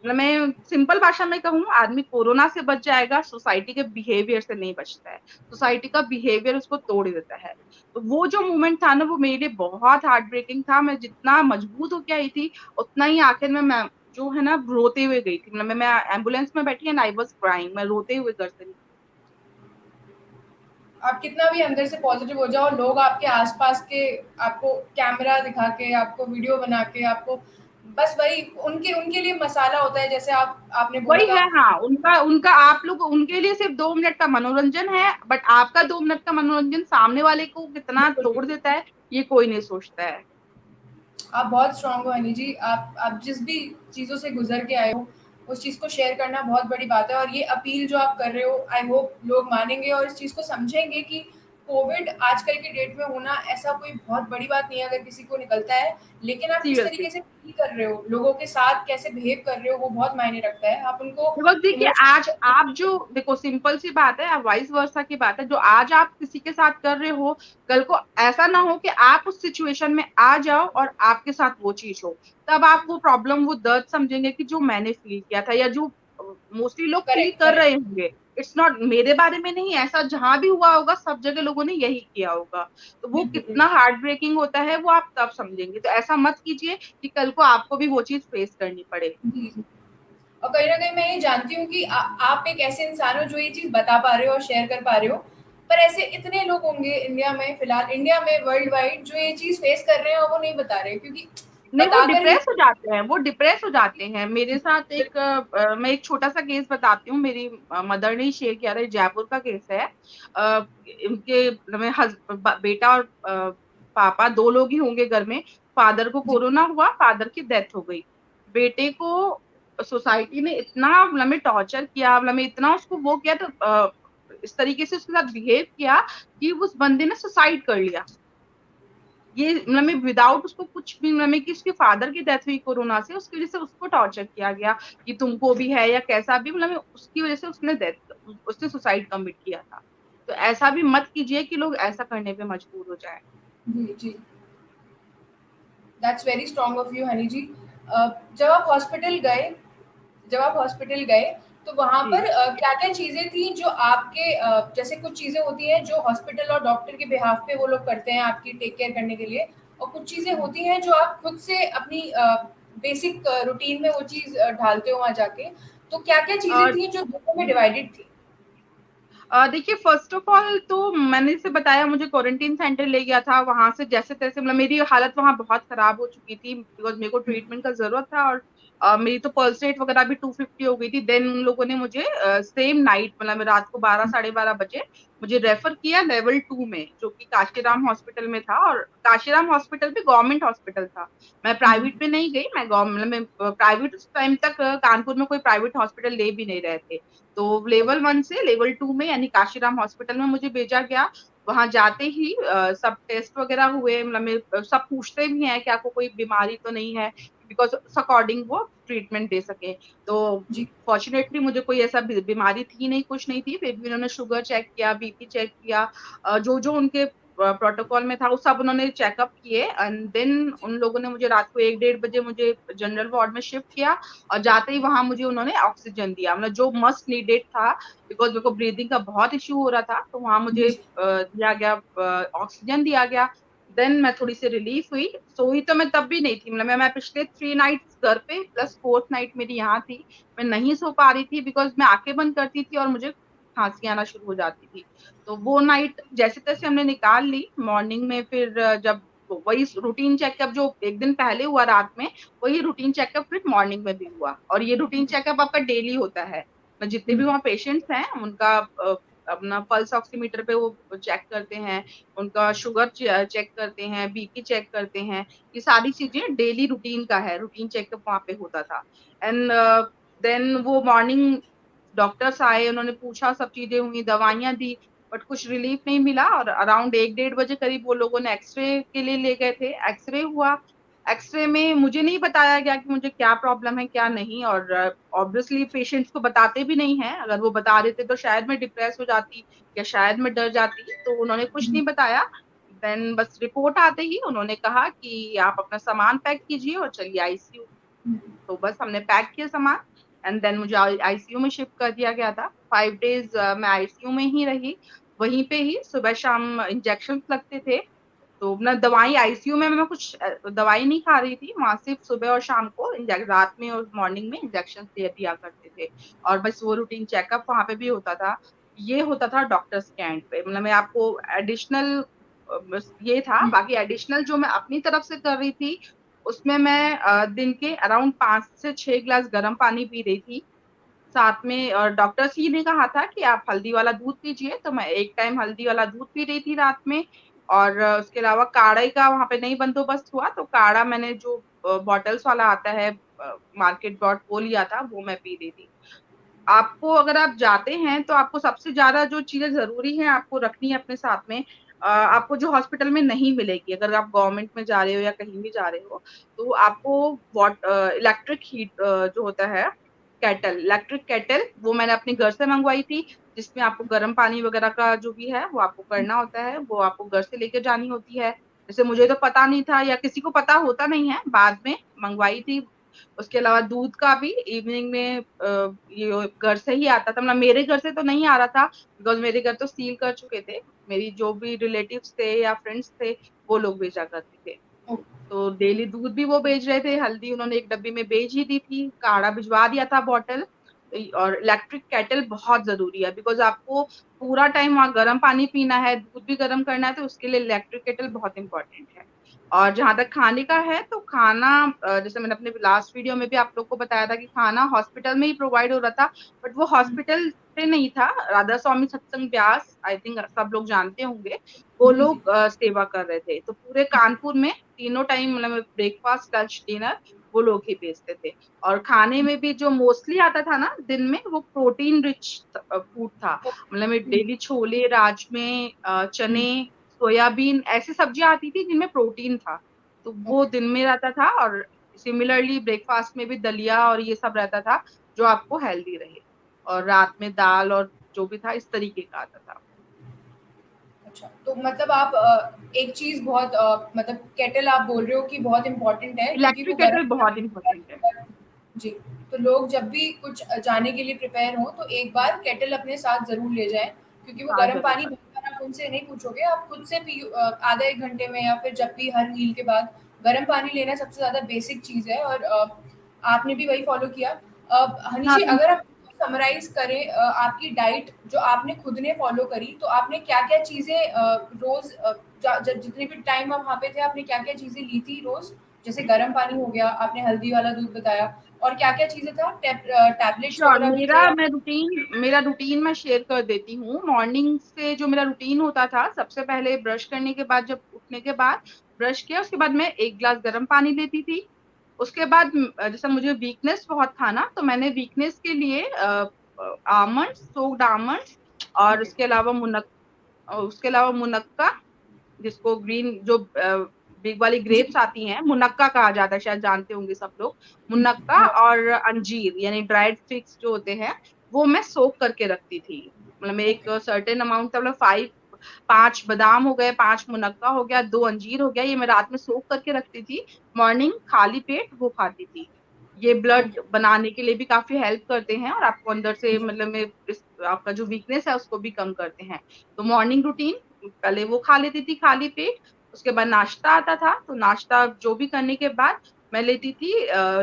मतलब मैं सिंपल भाषा में कहूँ, आदमी कोरोना से बच जाएगा, सोसाइटी के बिहेवियर से नहीं बचता है। सोसाइटी का बिहेवियर उसको तोड़ देता है। तो वो जो मोमेंट था ना, वो मेरे लिए बहुत हार्ट ब्रेकिंग था। मैं जितना मजबूत होके आई थी, उतना ही आखिर में मैं जो है ना, रोते हुए गई थी। मतलब मैं एम्बुलेंस में बैठी एंड आई वाज क्राइंग, मैं रोते हुए घर से।
आप कितना भी अंदर से पॉजिटिव हो जाओ, लोग आपके आसपास के आपको कैमरा दिखा के, आपको वीडियो बना के, आपको बस वही उनके उनके लिए मसाला होता है, जैसे आपने बोला
वही
था।
है, हाँ, उनका उनका आप लोग, उनके लिए सिर्फ 2 मिनट का मनोरंजन है, बट आपका 2 मिनट का मनोरंजन सामने वाले को कितना
बिल्कुल
तोड़
बिल्कुल।
देता है, ये कोई नहीं सोचता है।
आप बहुत स्ट्रांग हो हनी जी। आप जिस भी चीज़ों से गुजर के आए हो, उस चीज़ को शेयर करना बहुत बड़ी बात है। और ये अपील जो आप कर रहे हो, आई होप लोग मानेंगे और इस चीज़ को समझेंगे कि कोविड आजकल के डेट में होना ऐसा कोई बहुत बड़ी बात नहीं है अगर किसी को निकलता है। लेकिन आप किस
सीरियसली।
तरीके से डील कर रहे हो, लोगों के साथ कैसे बिहेव कर रहे हो, वो बहुत मायने रखता है। आप उनको
बिकॉज देखिए, आज
इमोशनल।
आप जो, देखो सिंपल सी बात है, वाइस वर्सा की बात है, जो आज आप किसी के साथ कर रहे हो, कल को ऐसा ना हो कि आप उस सिचुएशन में आ जाओ और आपके साथ वो चीज हो। तब आप वो प्रॉब्लम, वो दर्द समझेंगे कि जो मैंने फील किया था, या जो मोस्टली लोग फील
करेक्ट
कर
करेक्ट।
रहे होंगे। इट्स नॉट मेरे बारे में नहीं, ऐसा जहां भी हुआ होगा, सब जगह लोगों ने यही किया होगा। तो वो
बिल्कुल
कितना
बिल्कुल।
हार्ट ब्रेकिंग होता है, वो आप तब समझेंगे। तो ऐसा मत कीजिए कि कल को आपको भी वो चीज फेस करनी पड़े।
जी जी। और कहीं न कहीं मैं ये जानती हूँ कि आप एक ऐसे इंसान हो जो ये चीज़ बता पा रहे हो और शेयर कर पा रहे हो। पर ऐसे इतने लोग होंगे इंडिया में, फिलहाल इंडिया में, वर्ल्ड वाइड, जो ये चीज़ फेस कर रहे हैं और वो नहीं बता रहे, क्योंकि
नहीं, वो
बताकर ही।
डिप्रेस हो जाते हैं, वो डिप्रेस हो जाते हैं। मेरे साथ एक मैं एक छोटा सा केस बताती हूँ। मेरी मदर ने शेयर किया था, जयपुर का केस है। इनके मतलब बेटा और पापा, दो लोग ही होंगे घर में। फादर को
जी,
कोरोना हुआ, फादर की डेथ हो गई। बेटे को सोसाइटी ने इतना मतलब टॉर्चर किया, मतलब इतना उसको वो किया, तो इस तरीके से उसके साथ बिहेव किया कि उस बंदे ने सुसाइड कर लिया। ये मतलब विदाउट उसको कुछ भी, मतलब कि उसके फादर की डेथ हुई कोरोना से, उसकी वजह से उसको टॉर्चर किया गया कि तुमको भी है या कैसा भी, मतलब उसकी वजह से उसने सुसाइड कमिट किया था। तो ऐसा भी मत कीजिए कि लोग ऐसा करने पे मजबूर हो जाए।
जी, जी। That's very strong of you Honey ji. अ, जब आप हॉस्पिटल गए जब आप हॉस्पिटल गए, तो वहाँ
जी।
पर क्या-क्या चीज़ें थी जो आपके जैसे कुछ चीज़ें होती हैं जो हॉस्पिटल और डॉक्टर के बिहाफ़ पे वो लोग करते हैं आपकी टेक केयर करने के लिए, और कुछ चीज़ें होती हैं जो आप खुद से अपनी बेसिक रूटीन में वो चीज़ ढालते हो वहाँ जाके। तो क्या-क्या चीज़ें थी जो दोनों में डिवाइडेड थी?
देखिए, फर्स्ट ऑफ ऑल तो मैंने इसे बताया, मुझे क्वारंटीन सेंटर ले गया था। वहां से जैसे तैसे, मतलब मेरी हालत वहां बहुत खराब हो चुकी थी, बिकॉज मेरे को ट्रीटमेंट का जरूरत था। और मेरी तो पल्स रेट वगैरह भी 250 हो गई थी। देन उन लोगों ने मुझे सेम नाइट, मतलब रात को 12 साढ़े 12 बजे मुझे रेफर किया लेवल 2 में, जो कि काशीराम हॉस्पिटल में था। और काशीराम हॉस्पिटल भी गवर्नमेंट हॉस्पिटल था, मैं प्राइवेट में नहीं गई। मैं गवर्नमेंट में, प्राइवेट उस टाइम तक कानपुर में कोई प्राइवेट हॉस्पिटल ले भी नहीं रहे थे। तो लेवल 1 से लेवल 2 में यानी काशीराम हॉस्पिटल में मुझे भेजा गया। वहां जाते ही सब टेस्ट वगैरह हुए, मतलब सब पूछते भी हैं कि आपको कोई बीमारी तो नहीं है, बिकॉज उस अकॉर्डिंग वो ट्रीटमेंट दे सके। तो
जी
फॉर्चुनेटली मुझे कोई ऐसा बीमारी थी नहीं, कुछ नहीं थी। फिर भी उन्होंने शुगर चेक किया, बीपी चेक किया, जो जो उनके प्रोटोकॉल में था वो सब उन्होंने चेकअप किए। एंड देन उन लोगों ने मुझे रात को 1 डेढ़ बजे मुझे जनरल वार्ड में शिफ्ट किया। और जाते ही वहां मुझे उन्होंने ऑक्सीजन दिया, मतलब जो मस्ट नीडेड था, बिकॉज मेरे को ब्रीदिंग का बहुत इश्यू हो रहा था। तो वहां मुझे
जी
दिया गया, ऑक्सीजन दिया गया। देन मैं थोड़ी सी रिलीफ हुई। सोई तो मैं तब भी नहीं थी, मतलब मैं पिछले 3 नाइट्स घर पे प्लस 4th नाइट मेरी यहाँ थी। मैं नहीं सो पा रही थी, बिकॉज मैं आंखें बंद करती थी और मुझे खांसी आना शुरू हो जाती थी। तो वो नाइट जैसे तैसे हमने निकाल ली। मॉर्निंग में फिर जब वही रूटीन चेकअप जो एक दिन पहले हुआ रात में, वही रूटीन चेकअप फिर मॉर्निंग में भी हुआ। और ये रूटीन चेकअप आपका डेली होता है। जितने भी वहाँ पेशेंट्स हैं उनका अपना पल्स ऑक्सीमीटर पे वो चेक करते हैं, उनका शुगर चेक करते हैं, बीपी चेक करते हैं। ये सारी चीजें डेली रूटीन का है, रूटीन चेकअप वहाँ पे होता था। एंड देन वो मॉर्निंग डॉक्टर्स आए, उन्होंने पूछा, सब चीजें हुई, दवाइयां दी, बट कुछ रिलीफ नहीं मिला। और अराउंड 1 डेढ़ बजे करीब वो लोगों ने एक्सरे के लिए ले गए थे। एक्सरे हुआ। एक्सरे में मुझे नहीं बताया गया कि मुझे क्या प्रॉब्लम है क्या नहीं। और ऑब्वियसली पेशेंट्स को बताते भी नहीं है, अगर वो बता देते तो शायद मैं डिप्रेस हो जाती या शायद मैं डर जाती। तो उन्होंने कुछ नहीं बताया। देन बस रिपोर्ट आते ही उन्होंने कहा कि आप अपना सामान पैक कीजिए और चलिए आईसीयू। तो बस हमने पैक किया सामान। एंड देन मुझे आईसीयू में शिफ्ट कर दिया गया था। 5 डेज मैं आईसीयू में ही रही। वहीं पे ही सुबह शाम इंजेक्शन लगते थे। तो ना दवाई आईसीयू में मैं कुछ दवाई नहीं खा रही थी, वहां सिर्फ सुबह और शाम को रात में और मॉर्निंग में इंजेक्शन दे दिया करते थे। और बस वो रूटीन चेकअप वहां पे भी होता था। ये होता था डॉक्टर्स के एंड पे, मतलब मैं आपको एडिशनल ये था। बाकी एडिशनल जो मैं अपनी तरफ से कर रही थी, उसमें मैं दिन के अराउंड 5 से 6 गिलास गर्म पानी पी रही थी। साथ में डॉक्टर्स ही ने कहा था कि आप हल्दी वाला दूध पीजिए, तो मैं एक टाइम हल्दी वाला दूध पी रही थी रात में। और उसके अलावा काढ़े का वहां पे नहीं बंदोबस्त हुआ, तो काढ़ा मैंने जो बॉटल्स वाला आता है मार्केट ब्रॉड, वो लिया था, वो मैं पी रही थी। आपको अगर आप जाते हैं तो आपको सबसे ज्यादा जो चीजें जरूरी है आपको रखनी है अपने साथ में, आपको जो हॉस्पिटल में नहीं मिलेगी, अगर आप गवर्नमेंट में जा रहे हो या कहीं भी जा रहे हो, तो आपको इलेक्ट्रिक हीट जो होता है, केटल, इलेक्ट्रिक केटल, वो मैंने अपने घर से मंगवाई थी। जिसमें आपको गर्म पानी वगैरह का जो भी है वो आपको करना होता है, वो आपको घर से लेके जानी होती है। जैसे मुझे तो पता नहीं था या किसी को पता होता नहीं है, बाद में मंगवाई थी। उसके अलावा दूध का भी इवनिंग में ये घर से ही आता था, मतलब मेरे घर से तो नहीं आ रहा था, बिकॉज मेरे घर तो सील कर चुके थे। मेरी जो भी रिलेटिव्स थे या फ्रेंड्स थे, वो लोग भेजा करते थे। तो डेली दूध भी वो भेज रहे थे, हल्दी उन्होंने एक डब्बी में भेज ही दी थी, काढ़ा भिजवा दिया था बॉटल। और इलेक्ट्रिक केटल बहुत जरूरी है, बिकॉज आपको पूरा टाइम वहाँ गर्म पानी पीना है, दूध भी गर्म करना है, तो उसके लिए इलेक्ट्रिक केटल बहुत इंपॉर्टेंट है। और जहां तक खाने का है, तो खाना जैसे मैंने अपने लास्ट वीडियो में भी आप लोग को बताया था कि खाना हॉस्पिटल में ही प्रोवाइड हो रहा था। बट वो हॉस्पिटल से नहीं था, राधा स्वामी सत्संग ब्यास, आई थिंक सब लोग जानते होंगे, वो
जी जी
लोग सेवा कर रहे थे। तो पूरे कानपुर में तीनों टाइम, मतलब ब्रेकफास्ट लंच डिनर, वो लोग ही बेचते थे। और खाने में भी जो मोस्टली आता था ना दिन में, वो प्रोटीन रिच फूड था। मतलब डेली छोले, राजमे, चने, सोयाबीन, ऐसी सब्जियां आती थी जिनमें प्रोटीन था। तो वो
ओके
दिन में रहता था। और सिमिलरली ब्रेकफास्ट में भी दलिया और ये सब रहता था, जो आपको हेल्दी रहे। और रात में दाल और जो भी था, इस तरीके का आता था।
अच्छा, तो मतलब आप एक चीज बहुत मतलब केटल आप बोल रहे हो कि बहुत इम्पोर्टेंट है क्योंकि वो
इलेक्ट्रिक केटल बहुत इंपॉर्टेंट है।
गर्म। जी, तो लोग जब भी कुछ जाने के लिए प्रिपेयर हो तो एक बार केटल अपने साथ जरूर ले जाएं, क्योंकि वो
हाँ
गर्म
जरूर।
पानी बार आप उनसे नहीं पूछोगे, आप खुद से पी आधा एक घंटे में या फिर जब भी हर मील के बाद गर्म पानी लेना सबसे ज्यादा बेसिक चीज है। और आपने भी वही फॉलो किया। हनी
हाँ
जी,
तो
अगर आप समराइज करें आपकी डाइट जो आपने खुद ने फॉलो करी, तो आपने क्या क्या चीजें रोज जितने भी टाइम आप वहाँ पे थे आपने क्या क्या चीजें ली थी रोज,
जैसे गर्म पानी हो गया, आपने हल्दी वाला दूध बताया, और क्या क्या चीजें था, टैबलेट्स
श्योर,
वगैरह भी थे?
मेरा रूटीन मैं शेयर कर देती हूँ। मॉर्निंग से जो मेरा रूटीन होता था, सबसे पहले ब्रश करने के बाद, जब उठने के बाद ब्रश किया, उसके बाद मैं 1 गिलास गर्म पानी लेती थी। उसके बाद जैसे मुझे वीकनेस बहुत था ना, तो मैंने वीकनेस के लिए आमंड, सोक्ड आमंड, और उसके अलावा मुनक्का, जिसको ग्रीन जो बिग वाली
जी।
ग्रेप्स आती हैं, मुनक्का कहा जाता है, शायद जानते होंगे सब लोग। मुनक्का
हाँ।
और अंजीर यानी ड्राइड फिग्स जो होते हैं, वो मैं सोक करके रखती थी। मतलब एक
ओके।
सर्टेन अमाउंट, मतलब 5 बादाम हो गए, 5 मुनक्का हो गया, 2 अंजीर हो गया, ये मैं रात में सोक करके रखती थी। मॉर्निंग खाली पेट वो खाती थी। ये ब्लड
ओके।
बनाने के लिए भी काफी हेल्प करते हैं, और आपको अंदर से मतलब में आपका जो वीकनेस है उसको भी कम करते हैं। तो मॉर्निंग रूटीन, पहले वो खा लेती थी खाली पेट। उसके बाद नाश्ता आता था, तो नाश्ता जो भी करने के बाद मैं लेती थी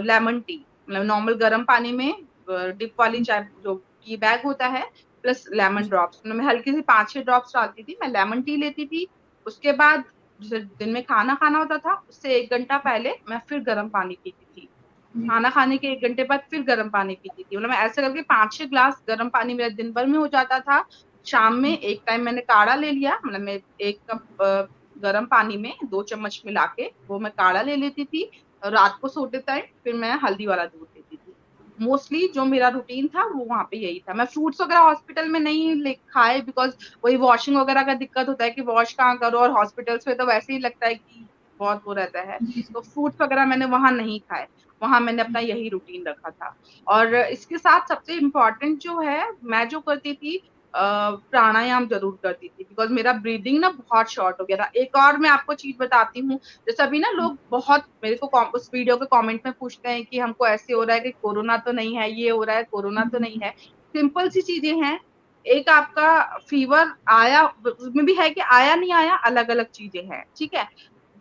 लेमन टी, मतलब नॉर्मल गर्म पानी में डिप वाली चाय, जो टी बैग होता है, प्लस लेमन ड्रॉप्स, मतलब मैं हल्की सी 5-6 ड्रॉप्स डालती थी, मैं लेमन टी लेती थी। उसके बाद जैसे दिन में खाना खाना होता था, उससे 1 घंटा पहले मैं फिर गर्म पानी पीती थी। खाना खाने के 1 घंटे बाद फिर गर्म पानी पीती थी। मतलब मैं ऐसे करके 5-6 ग्लास गर्म पानी मेरा दिन भर में हो जाता था। शाम में एक टाइम मैंने काढ़ा ले लिया, मतलब मैं 1 कप गर्म पानी में 2 चम्मच मिला के वो मैं काढ़ा ले लेती थी। और रात को सोते टाइम फिर मैं हल्दी वाला दूध लेती थी। मोस्टली जो मेरा रूटीन था वो वहाँ पे यही था। मैं फ्रूट्स वगैरह हॉस्पिटल में नहीं ले खाए, बिकॉज वही वॉशिंग वगैरह का दिक्कत होता है कि वॉश कहाँ करो, और हॉस्पिटल्स में तो वैसे ही लगता है कि बहुत वो रहता है। तो फ्रूट्स वगैरह मैंने वहां नहीं खाए, वहां मैंने अपना यही रूटीन रखा था। और इसके साथ सबसे इम्पोर्टेंट जो है, मैं जो करती थी, प्राणायाम जरूर करती थी, बिकॉज मेरा ब्रीदिंग ना बहुत शॉर्ट हो गया था। एक और मैं आपको चीज बताती हूँ, जैसे अभी ना लोग बहुत मेरे को उस वीडियो के कमेंट में पूछते हैं कि हमको ऐसे हो रहा है कि कोरोना तो नहीं है, ये हो रहा है, कोरोना तो नहीं है। सिंपल सी चीजें हैं। एक आपका फीवर आया, उसमें भी है कि आया नहीं आया, अलग अलग चीजें हैं, ठीक है।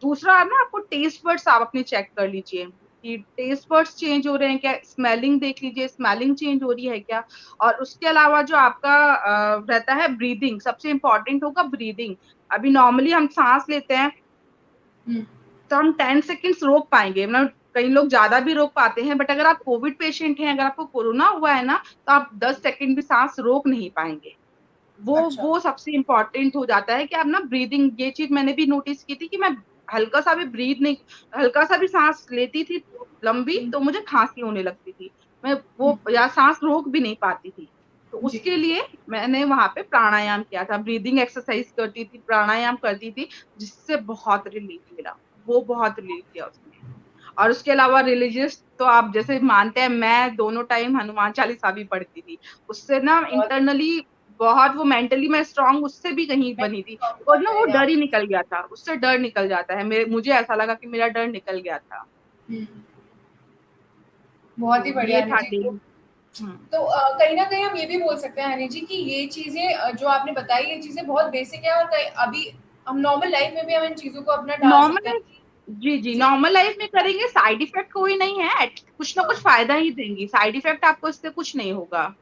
दूसरा ना, आपको टेस्ट बड्स आप अपने चेक कर लीजिए कि टेस्ट बड्स चेंज हो रहे हैं क्या, स्मेलिंग देख लीजिए, स्मेलिंग चेंज हो रही है क्या। और उसके अलावा जो आपका रहता है ब्रीदिंग, सबसे इंपॉर्टेंट होगा ब्रीदिंग। अभी नॉर्मली हम सांस लेते हैं तो हम 10 सेकेंड्स रोक पाएंगे, मतलब कई लोग ज्यादा भी रोक पाते हैं, बट अगर आप कोविड पेशेंट हैं, अगर आपको कोरोना हुआ है ना, तो आप 10 सेकेंड भी सांस रोक नहीं पाएंगे।
अच्छा।
वो सबसे इम्पोर्टेंट हो जाता है कि आप ना ब्रीदिंग, ये चीज मैंने भी नोटिस की थी कि मैं हल्का सा भी ब्रीद नहीं, हल्का सा भी सांस लेती थी लंबी, तो मुझे खांसी होने लगती थी। मैं वो या सांस रोक भी नहीं पाती थी। तो
जी।
उसके लिए मैंने वहां पे प्राणायाम किया था, ब्रीदिंग एक्सरसाइज करती थी, प्राणायाम करती थी, जिससे बहुत रिलीफ मिला। वो बहुत रिलीफ दिया उसने। और उसके अलावा रिलीजियस तो आप जैसे मानते हैं, मैं दोनों टाइम हनुमान चालीसा भी पढ़ती थी। उससे ना
बहुत
इंटरनली बहुत, वो मेंटली मैं स्ट्रांग उससे भी कहीं
मैं
बनी थी,
काम
बिकॉज ना
कर
वो
रहे हैं
डर
आप।
ही निकल गया था, उससे डर निकल जाता है। मुझे ऐसा लगा कि मेरा डर निकल गया था।
हम्म, बहुत ही
तो
बढ़िया
ये
हनी
था
जी।
डेली।
तो कहीं ना कहीं हम ये भी बोल सकते हैं हनी जी कि ये चीजें जो आपने बताई, ये चीजें बहुत बेसिक है, और कहीं अभी हम नॉर्मल लाइफ में भी हम इन चीजों को अपना डाल
नॉर्मल
सकते हैं।
लाइफ, जी जी,
जी।
नॉर्मल लाइफ में करेंगे, साइड इफेक्ट कोई नहीं है, कुछ ना कुछ फायदा ही देंगी, साइड इफेक्ट आपको इससे कुछ नहीं होगा।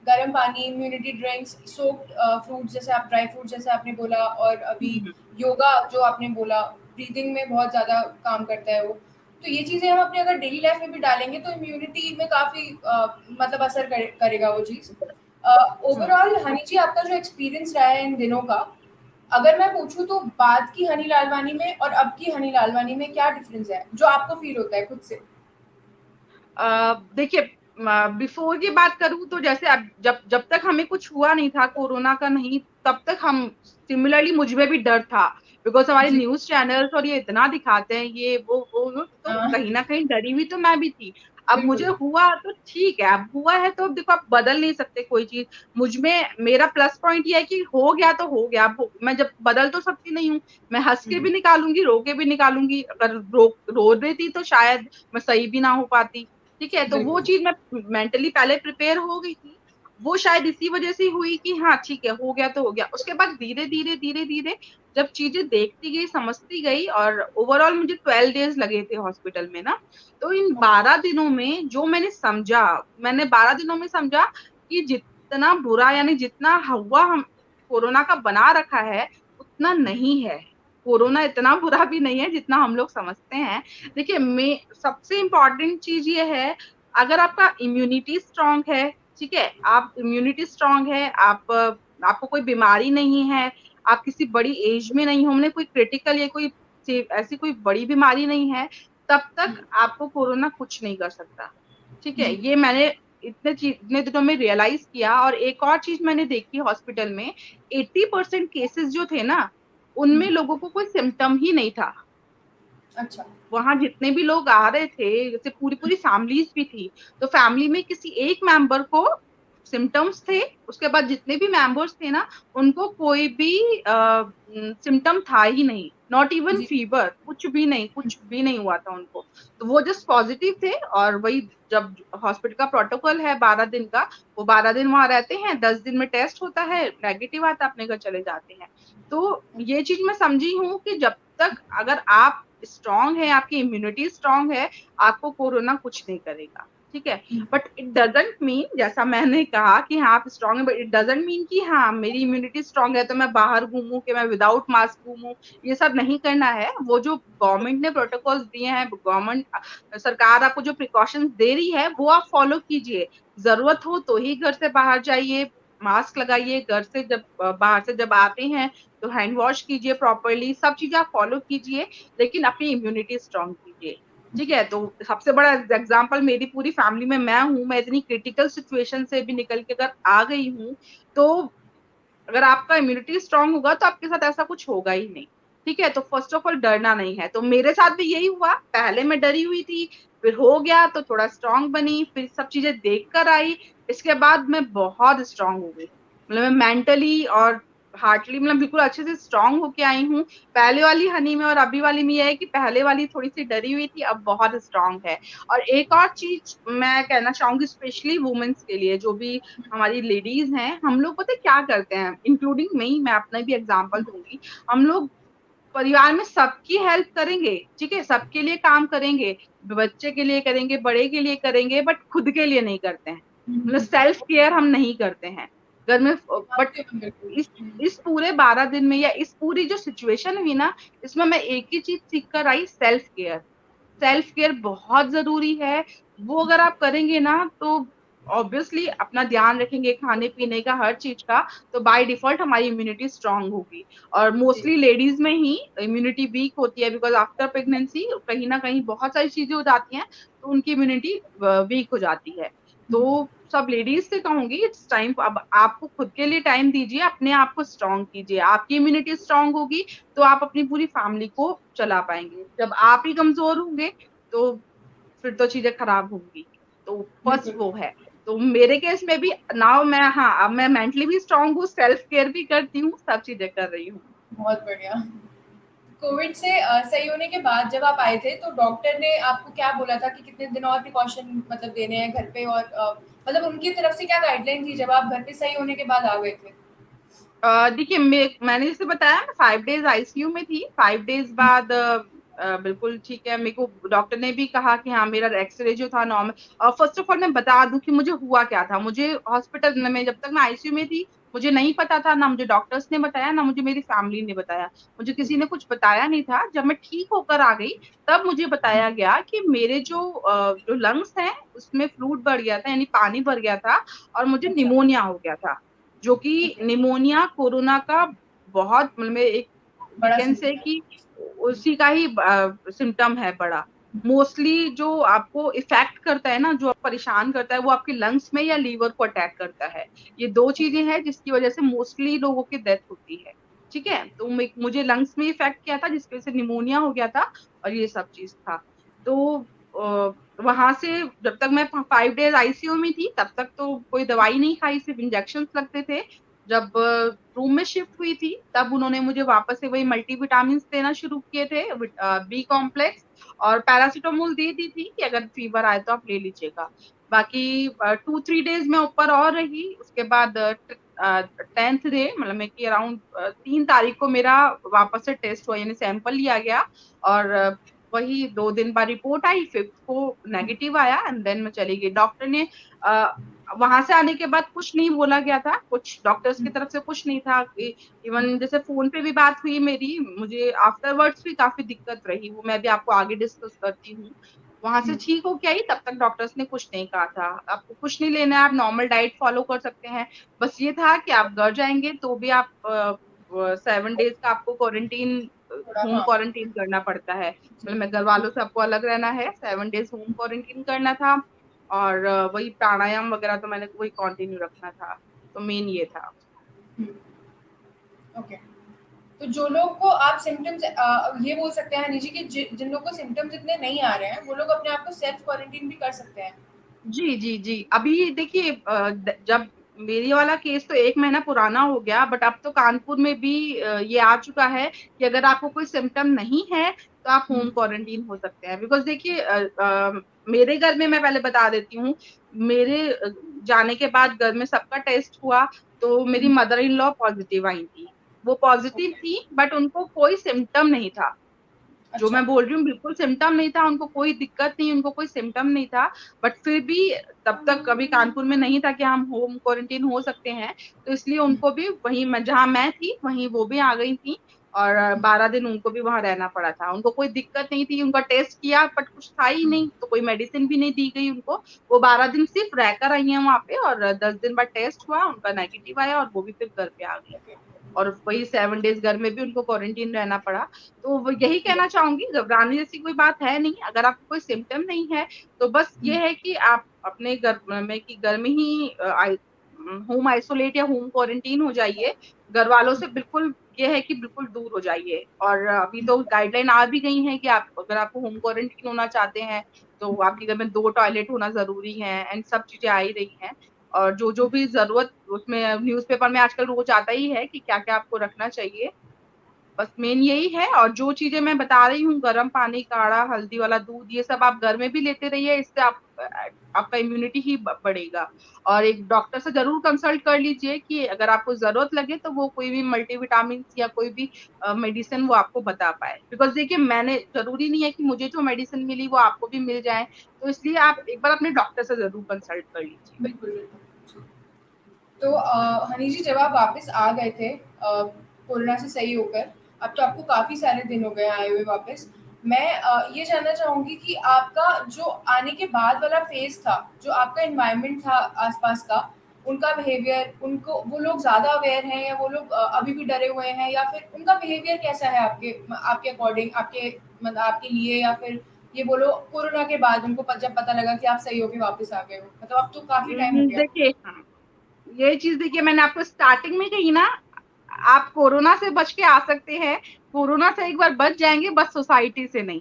गर्म पानी, इम्यूनिटी ड्रिंक्स, सोक्ड फ्रूट, जैसे आप ड्राई फ्रूट जैसे आपने बोला, और अभी
हम्म,
योगा जो आपने बोला, ब्रीदिंग में बहुत ज़्यादा काम करता है वो। तो ये चीज़ें हम अपने अगर डेली लाइफ में भी डालेंगे तो इम्यूनिटी में काफ़ी मतलब असर करेगा वो चीज़।
हम्म।
ओवरऑल हनी जी, आपका जो एक्सपीरियंस रहा है इन दिनों का, अगर मैं पूछूं तो बाद की हनी लालवानी में और अब की हनी लालवानी में क्या डिफरेंस है जो आपको फील होता है खुद से?
देखिए, बिफोर की बात करूं तो जैसे अब जब जब तक हमें कुछ हुआ नहीं था, कोरोना का नहीं, तब तक हम सिमिलरली, मुझ में भी डर था, बिकॉज हमारे
जी।
न्यूज चैनल्स और ये इतना दिखाते हैं, ये वो, तो
हाँ,
कहीं ना कहीं डरी हुई तो मैं भी थी। अब मुझे
बिल्कुल।
हुआ तो ठीक है, अब हुआ है तो अब देखो, आप बदल नहीं सकते कोई चीज। मुझ में मेरा प्लस पॉइंट ये है कि हो गया तो हो गया। मैं जब बदल तो सकती नहीं हूँ, मैं हंस के भी निकालूंगी, रो के भी निकालूंगी। अगर रो देती तो शायद मैं सही भी ना हो पाती। ठीक है, तो वो
बिल्कुल।
चीज मैं मेंटली पहले प्रिपेयर हो गई थी। वो शायद इसी वजह से हुई कि हाँ ठीक है, हो गया तो हो गया। उसके बाद धीरे धीरे धीरे धीरे जब चीजें देखती गई, समझती गई, और ओवरऑल मुझे 12 डेज लगे थे हॉस्पिटल में ना। तो इन 12 दिनों में जो मैंने समझा, मैंने 12 दिनों में समझा कि जितना बुरा, यानी जितना हुआ हम कोरोना का बना रखा है, उतना नहीं है। कोरोना इतना बुरा भी नहीं है जितना हम लोग समझते हैं। देखिए, मैं सबसे इम्पोर्टेंट चीज ये है, अगर आपका इम्यूनिटी स्ट्रांग है, ठीक है, आप इम्यूनिटी स्ट्रांग है, आपको कोई बीमारी नहीं है, आप किसी बड़ी एज में नहीं हो, हमने कोई क्रिटिकल या कोई ऐसी कोई बड़ी बीमारी नहीं है, तब तक आपको कोरोना कुछ नहीं कर सकता। ठीक है, ये मैंने इतने दिनों में रियलाइज किया। और एक और चीज मैंने देखी हॉस्पिटल में, 80% केसेस जो थे ना, उनमें लोगों को कोई सिम्टम ही नहीं था।
अच्छा।
वहां जितने भी लोग आ रहे थे, जैसे पूरी पूरी फैमिलीज भी थी, तो फैमिली में किसी एक मेंबर को सिम्टम्स थे, उसके बाद जितने भी मेंबर्स थे ना, उनको कोई भी सिम्टम था ही नहीं, नॉट इवन फीवर, कुछ भी नहीं हुआ था उनको। तो वो जस्ट पॉजिटिव थे, और वही जब हॉस्पिटल का प्रोटोकॉल है 12 दिन का, वो 12 दिन वहां रहते हैं, 10 दिन में टेस्ट होता है, नेगेटिव आता है, अपने घर चले जाते हैं। तो ये चीज मैं समझी हूँ कि जब तक अगर आप स्ट्रांग है, आपकी इम्यूनिटी स्ट्रांग है, आपको कोरोना कुछ नहीं करेगा। ठीक है, बट इट डजंट मीन, जैसा मैंने कहा कि हाँ आप स्ट्रांग है, बट इट डजंट मीन कि हाँ मेरी इम्यूनिटी स्ट्रांग है तो मैं बाहर घूमूं, कि मैं विदाउट मास्क घूमूं। ये सब नहीं करना है। वो जो गवर्नमेंट ने प्रोटोकॉल्स दिए हैं, गवर्नमेंट सरकार आपको जो प्रिकॉशंस दे रही है, वो आप फॉलो कीजिए। जरूरत हो तो ही घर से बाहर जाइए, मास्क लगाइए, घर से जब बाहर से जब आते हैं तो हैंड वॉश कीजिए प्रॉपरली, सब चीजें आप फॉलो कीजिए, लेकिन अपनी इम्यूनिटी स्ट्रांग कीजिए। ठीक है, तो सबसे बड़ा एग्जांपल मेरी पूरी फैमिली में मैं हूँ। मैं इतनी क्रिटिकल सिचुएशन से भी निकल के अगर आ गई हूँ, तो अगर आपका इम्यूनिटी स्ट्रांग होगा तो आपके साथ ऐसा कुछ होगा ही नहीं। ठीक है, तो फर्स्ट ऑफ ऑल डरना नहीं है। तो मेरे साथ भी यही हुआ, पहले मैं डरी हुई थी, फिर हो गया तो थोड़ा स्ट्रांग बनी, फिर सब चीजें देख कर आई, इसके बाद मैं बहुत स्ट्रांग हो गई। मतलब मैं मेंटली और हार्टली मतलब बिल्कुल अच्छे से स्ट्रांग होके आई हूँ। पहले वाली हनी में और अभी वाली में ये है कि पहले वाली थोड़ी सी डरी हुई थी, अब बहुत स्ट्रांग है। और एक और चीज मैं कहना चाहूंगी, स्पेशली वुमेन्स के लिए, जो भी हमारी लेडीज हैं, हम लोग पता है क्या करते हैं, इंक्लूडिंग मैं अपना भी एग्जांपल दूंगी। हम लोग परिवार में सबकी हेल्प करेंगे, ठीक है, सबके लिए काम करेंगे, बच्चे के लिए करेंगे, बड़े के लिए करेंगे, बट खुद के लिए नहीं करते हैं। मतलब सेल्फ केयर हम नहीं करते हैं घर में। बट इस पूरे 12 दिन में, या इस पूरी जो सिचुएशन हुई ना, इसमें मैं एक ही चीज सीख कर आई, सेल्फ केयर। सेल्फ केयर बहुत जरूरी है। वो अगर आप करेंगे ना, तो ऑब्वियसली अपना ध्यान रखेंगे खाने पीने का, हर चीज का, तो बाय डिफॉल्ट हमारी इम्यूनिटी स्ट्रांग होगी। और मोस्टली लेडीज में ही इम्यूनिटी वीक होती है, बिकॉज आफ्टर प्रेगनेंसी कहीं ना कहीं बहुत सारी चीजें हो जाती हैं, तो उनकी इम्यूनिटी वीक हो जाती है। तो सब लेडीज से कहूंगी, इट्स टाइम, अब आपको खुद के लिए टाइम दीजिए, अपने आप को स्ट्रांग कीजिए। आपकी इम्यूनिटी स्ट्रांग होगी तो आप अपनी पूरी फैमिली को चला पाएंगे। जब आप ही कमजोर होंगे तो फिर तो चीजें खराब होंगी। तो फर्स्ट वो है। तो मेरे केस में भी नाउ मैं, हाँ अब मैं मेंटली भी स्ट्रांग हूँ, सेल्फ केयर भी करती हूँ, सब चीजें कर रही हूँ।
बहुत बढ़िया। कोविड से सही होने के बाद जब आप आए थे तो डॉक्टर ने आपको क्या बोला था कि कितने दिन और प्रिकॉशन मतलब देने हैं घर पे, और मतलब उनकी तरफ से क्या गाइडलाइन थी जब आप घर पे सही होने के बाद आ गए थे?
देखिए, मैंने जैसे बताया, मैं 5 डेज आईसीयू में थी। 5 डेज बाद बिल्कुल ठीक है। मेरे को डॉक्टर ने भी कहा कि हाँ मेरा एक्सरे जो था नॉर्मल। फर्स्ट ऑफ ऑल मैं बता दूं कि मुझे हुआ क्या था। मुझे हॉस्पिटल में, जब तक मैं आईसीयू में थी, मुझे नहीं पता था, ना मुझे डॉक्टर्स ने बताया, ना मुझे मेरी फैमिली ने बताया। मुझे किसी ने कुछ बताया नहीं था। जब मैं ठीक होकर आ गई, तब मुझे बताया गया कि मेरे जो लंग्स हैं उसमें फ्लूइड बढ़ गया था, यानी पानी भर गया था, और मुझे
अच्छा।
निमोनिया हो गया था। जो कि
ओके।
निमोनिया कोरोना का बहुत, मतलब एक वी
बड़ा
कैन से
सिम्टम
कि उसी का ही सिम्टम है बड़ा। मोस्टली जो आपको इफेक्ट करता है ना, जो परेशान करता है, वो आपके लंग्स में या लीवर को अटैक करता है। ये दो चीजें हैं जिसकी वजह से मोस्टली लोगों की डेथ होती है। ठीक है, तो मुझे लंग्स में इफेक्ट किया था, जिसकी वजह से निमोनिया हो गया था, और ये सब चीज था। तो वहां से जब तक मैं 5 डेज आईसीयू में थी, तब तक तो कोई दवाई नहीं खाई, सिर्फ इंजेक्शन लगते थे। जब रूम में शिफ्ट हुई थी, तब उन्होंने मुझे वापस से वही मल्टीविटामिन देना शुरू किए थे, बी कॉम्प्लेक्स और पैरासीटामोल दे दी थी कि अगर फीवर आए तो आप ले लीजिएगा। बाकी 2-3 डेज में ऊपर और रही। उसके बाद 10th डे, मतलब मैं कि अराउंड 3 तारीख को मेरा वापस से टेस्ट हुआ, यानी सैंपल लिया गया, और वही 2 दिन बाद रिपोर्ट आई, 5th को नेगेटिव आया, एंड देन मैं चली गई। डॉक्टर ने वहां से आने के बाद कुछ नहीं बोला गया था, कुछ डॉक्टर्स की तरफ से कुछ नहीं था। इवन जैसे फोन पे भी बात हुई मेरी, मुझे आफ्टरवर्ड्स भी काफी दिक्कत रही, वो मैं भी आपको आगे डिस्कस करती हूँ। वहां से ठीक हो के आई, तब तक डॉक्टर्स ने कुछ नहीं कहा था, आपको कुछ नहीं लेना है, आप नॉर्मल डाइट फॉलो कर सकते हैं। बस ये था कि आप घर जाएंगे तो भी आप 7 डेज का आपको क्वारंटीन,
थोड़ा
होम
हाँ
क्वारंटीन करना पड़ता है। मतलब मैं घर वालों से आपको अलग रहना है, 7 डेज होम क्वारंटीन करना था। और वही प्राणायाम वगैरह तो मैंने वही कंटिन्यू रखना था, तो मेन ये था।
ओके। तो जो लोग को आप सिम्टम्स ये बोल सकते हैं हनी जी कि जिन लोग को सिम्टम्स इतने नहीं आ रहे हैं वो लोग अपने आप को सेल्फ क्वारंटीन भी कर सकते हैं।
जी जी जी, अभी देखिए जब मेरी वाला केस तो 1 महीना पुराना हो गया, बट अब तो कानपुर में भी ये आ चुका है कि अगर आपको कोई सिम्टम नहीं है तो आप होम क्वारंटीन हो सकते हैं। बिकॉज देखिए मेरे घर में, मैं पहले बता देती हूँ, मेरे जाने के बाद घर में सबका टेस्ट हुआ, तो मेरी मदर इन लॉ पॉजिटिव आई थी। वो पॉजिटिव
ओके।
थी बट उनको कोई सिम्टम नहीं था। जो
अच्छा।
मैं बोल रही हूँ बिल्कुल सिम्टम नहीं था, उनको कोई दिक्कत नहीं, उनको कोई सिम्टम नहीं था। बट फिर भी तब तक कभी कानपुर में नहीं था कि हम होम क्वारंटीन हो सकते हैं, तो इसलिए उनको भी वहीं जहाँ मैं थी वहीं वो भी आ गई थी। और 12 दिन उनको भी वहां रहना पड़ा था। उनको कोई दिक्कत नहीं थी, उनका टेस्ट किया बट कुछ था ही नहीं, तो कोई मेडिसिन भी नहीं दी गई उनको। वो 12 दिन सिर्फ रहकर आई है वहां पे, और 10 दिन बाद टेस्ट हुआ, उनका नेगेटिव आया और वो भी फिर घर पे आ गई। और वही 7 डेज घर में भी उनको क्वारंटीन रहना पड़ा। तो वो यही कहना चाहूंगी, घबराने जैसी कोई बात है नहीं। अगर आपको कोई सिम्टम नहीं है तो बस ये है कि आप अपने घर में घर में ही होम आइसोलेट या होम क्वारंटीन हो जाइए। घर वालों से बिल्कुल ये है कि बिल्कुल दूर हो जाइए। और अभी तो गाइडलाइन आ भी गई है कि आप अगर आपको होम क्वारंटीन होना चाहते हैं तो आपके घर में 2 टॉयलेट होना जरूरी है, एंड सब चीजें आ ही रही हैं। और जो भी जरूरत उसमें न्यूज़पेपर में आजकल रोज आता ही है कि क्या क्या आपको रखना चाहिए। बस मेन यही है। और जो चीजें मैं बता रही हूँ, गर्म पानी, काढ़ा, हल्दी वाला दूध, ये सब आप घर में भी लेते रहिए। इससे आपका इम्यूनिटी ही बढ़ेगा। और एक डॉक्टर से जरूर कंसल्ट कर लीजिए कि अगर आपको जरूरत लगे तो वो कोई भी मल्टीविटामिन या कोई भी मेडिसिन वो आपको बता पाए। बिकॉज देखिए, मैंने जरूरी नहीं है कि मुझे जो मेडिसिन मिली वो आपको भी मिल जाए, तो इसलिए आप एक बार अपने डॉक्टर से जरूर कंसल्ट कर लीजिए।
बिल्कुल बिल्कुल। तो हनी जी, जब आप वापस आ गए थे कोरोना से सही होकर, अब तो आपको काफ़ी सारे दिन हो गए आए हुए वापस। मैं ये जानना चाहूँगी कि आपका जो आने के बाद वाला फ़ेज़ था, जो आपका एनवायरनमेंट था आस-पास का, उनका बिहेवियर, उनको वो लोग ज़्यादा अवेयर हैं या वो लोग अभी भी डरे हुए हैं, या फिर उनका बिहेवियर कैसा है आपके अकॉर्डिंग, आपके मतलब आपके लिए, या फिर ये बोलो कोरोना के बाद उनको जब पता लगा कि आप सही होके वापस आ गए हो? मतलब अब तो काफ़ी टाइम हो गया।
देखिए, हाँ, ये चीज देखिए, मैंने आपको स्टार्टिंग में कही ना, आप कोरोना से बच के आ सकते हैं। कोरोना से एक बार बच जाएंगे, बस सोसाइटी से नहीं।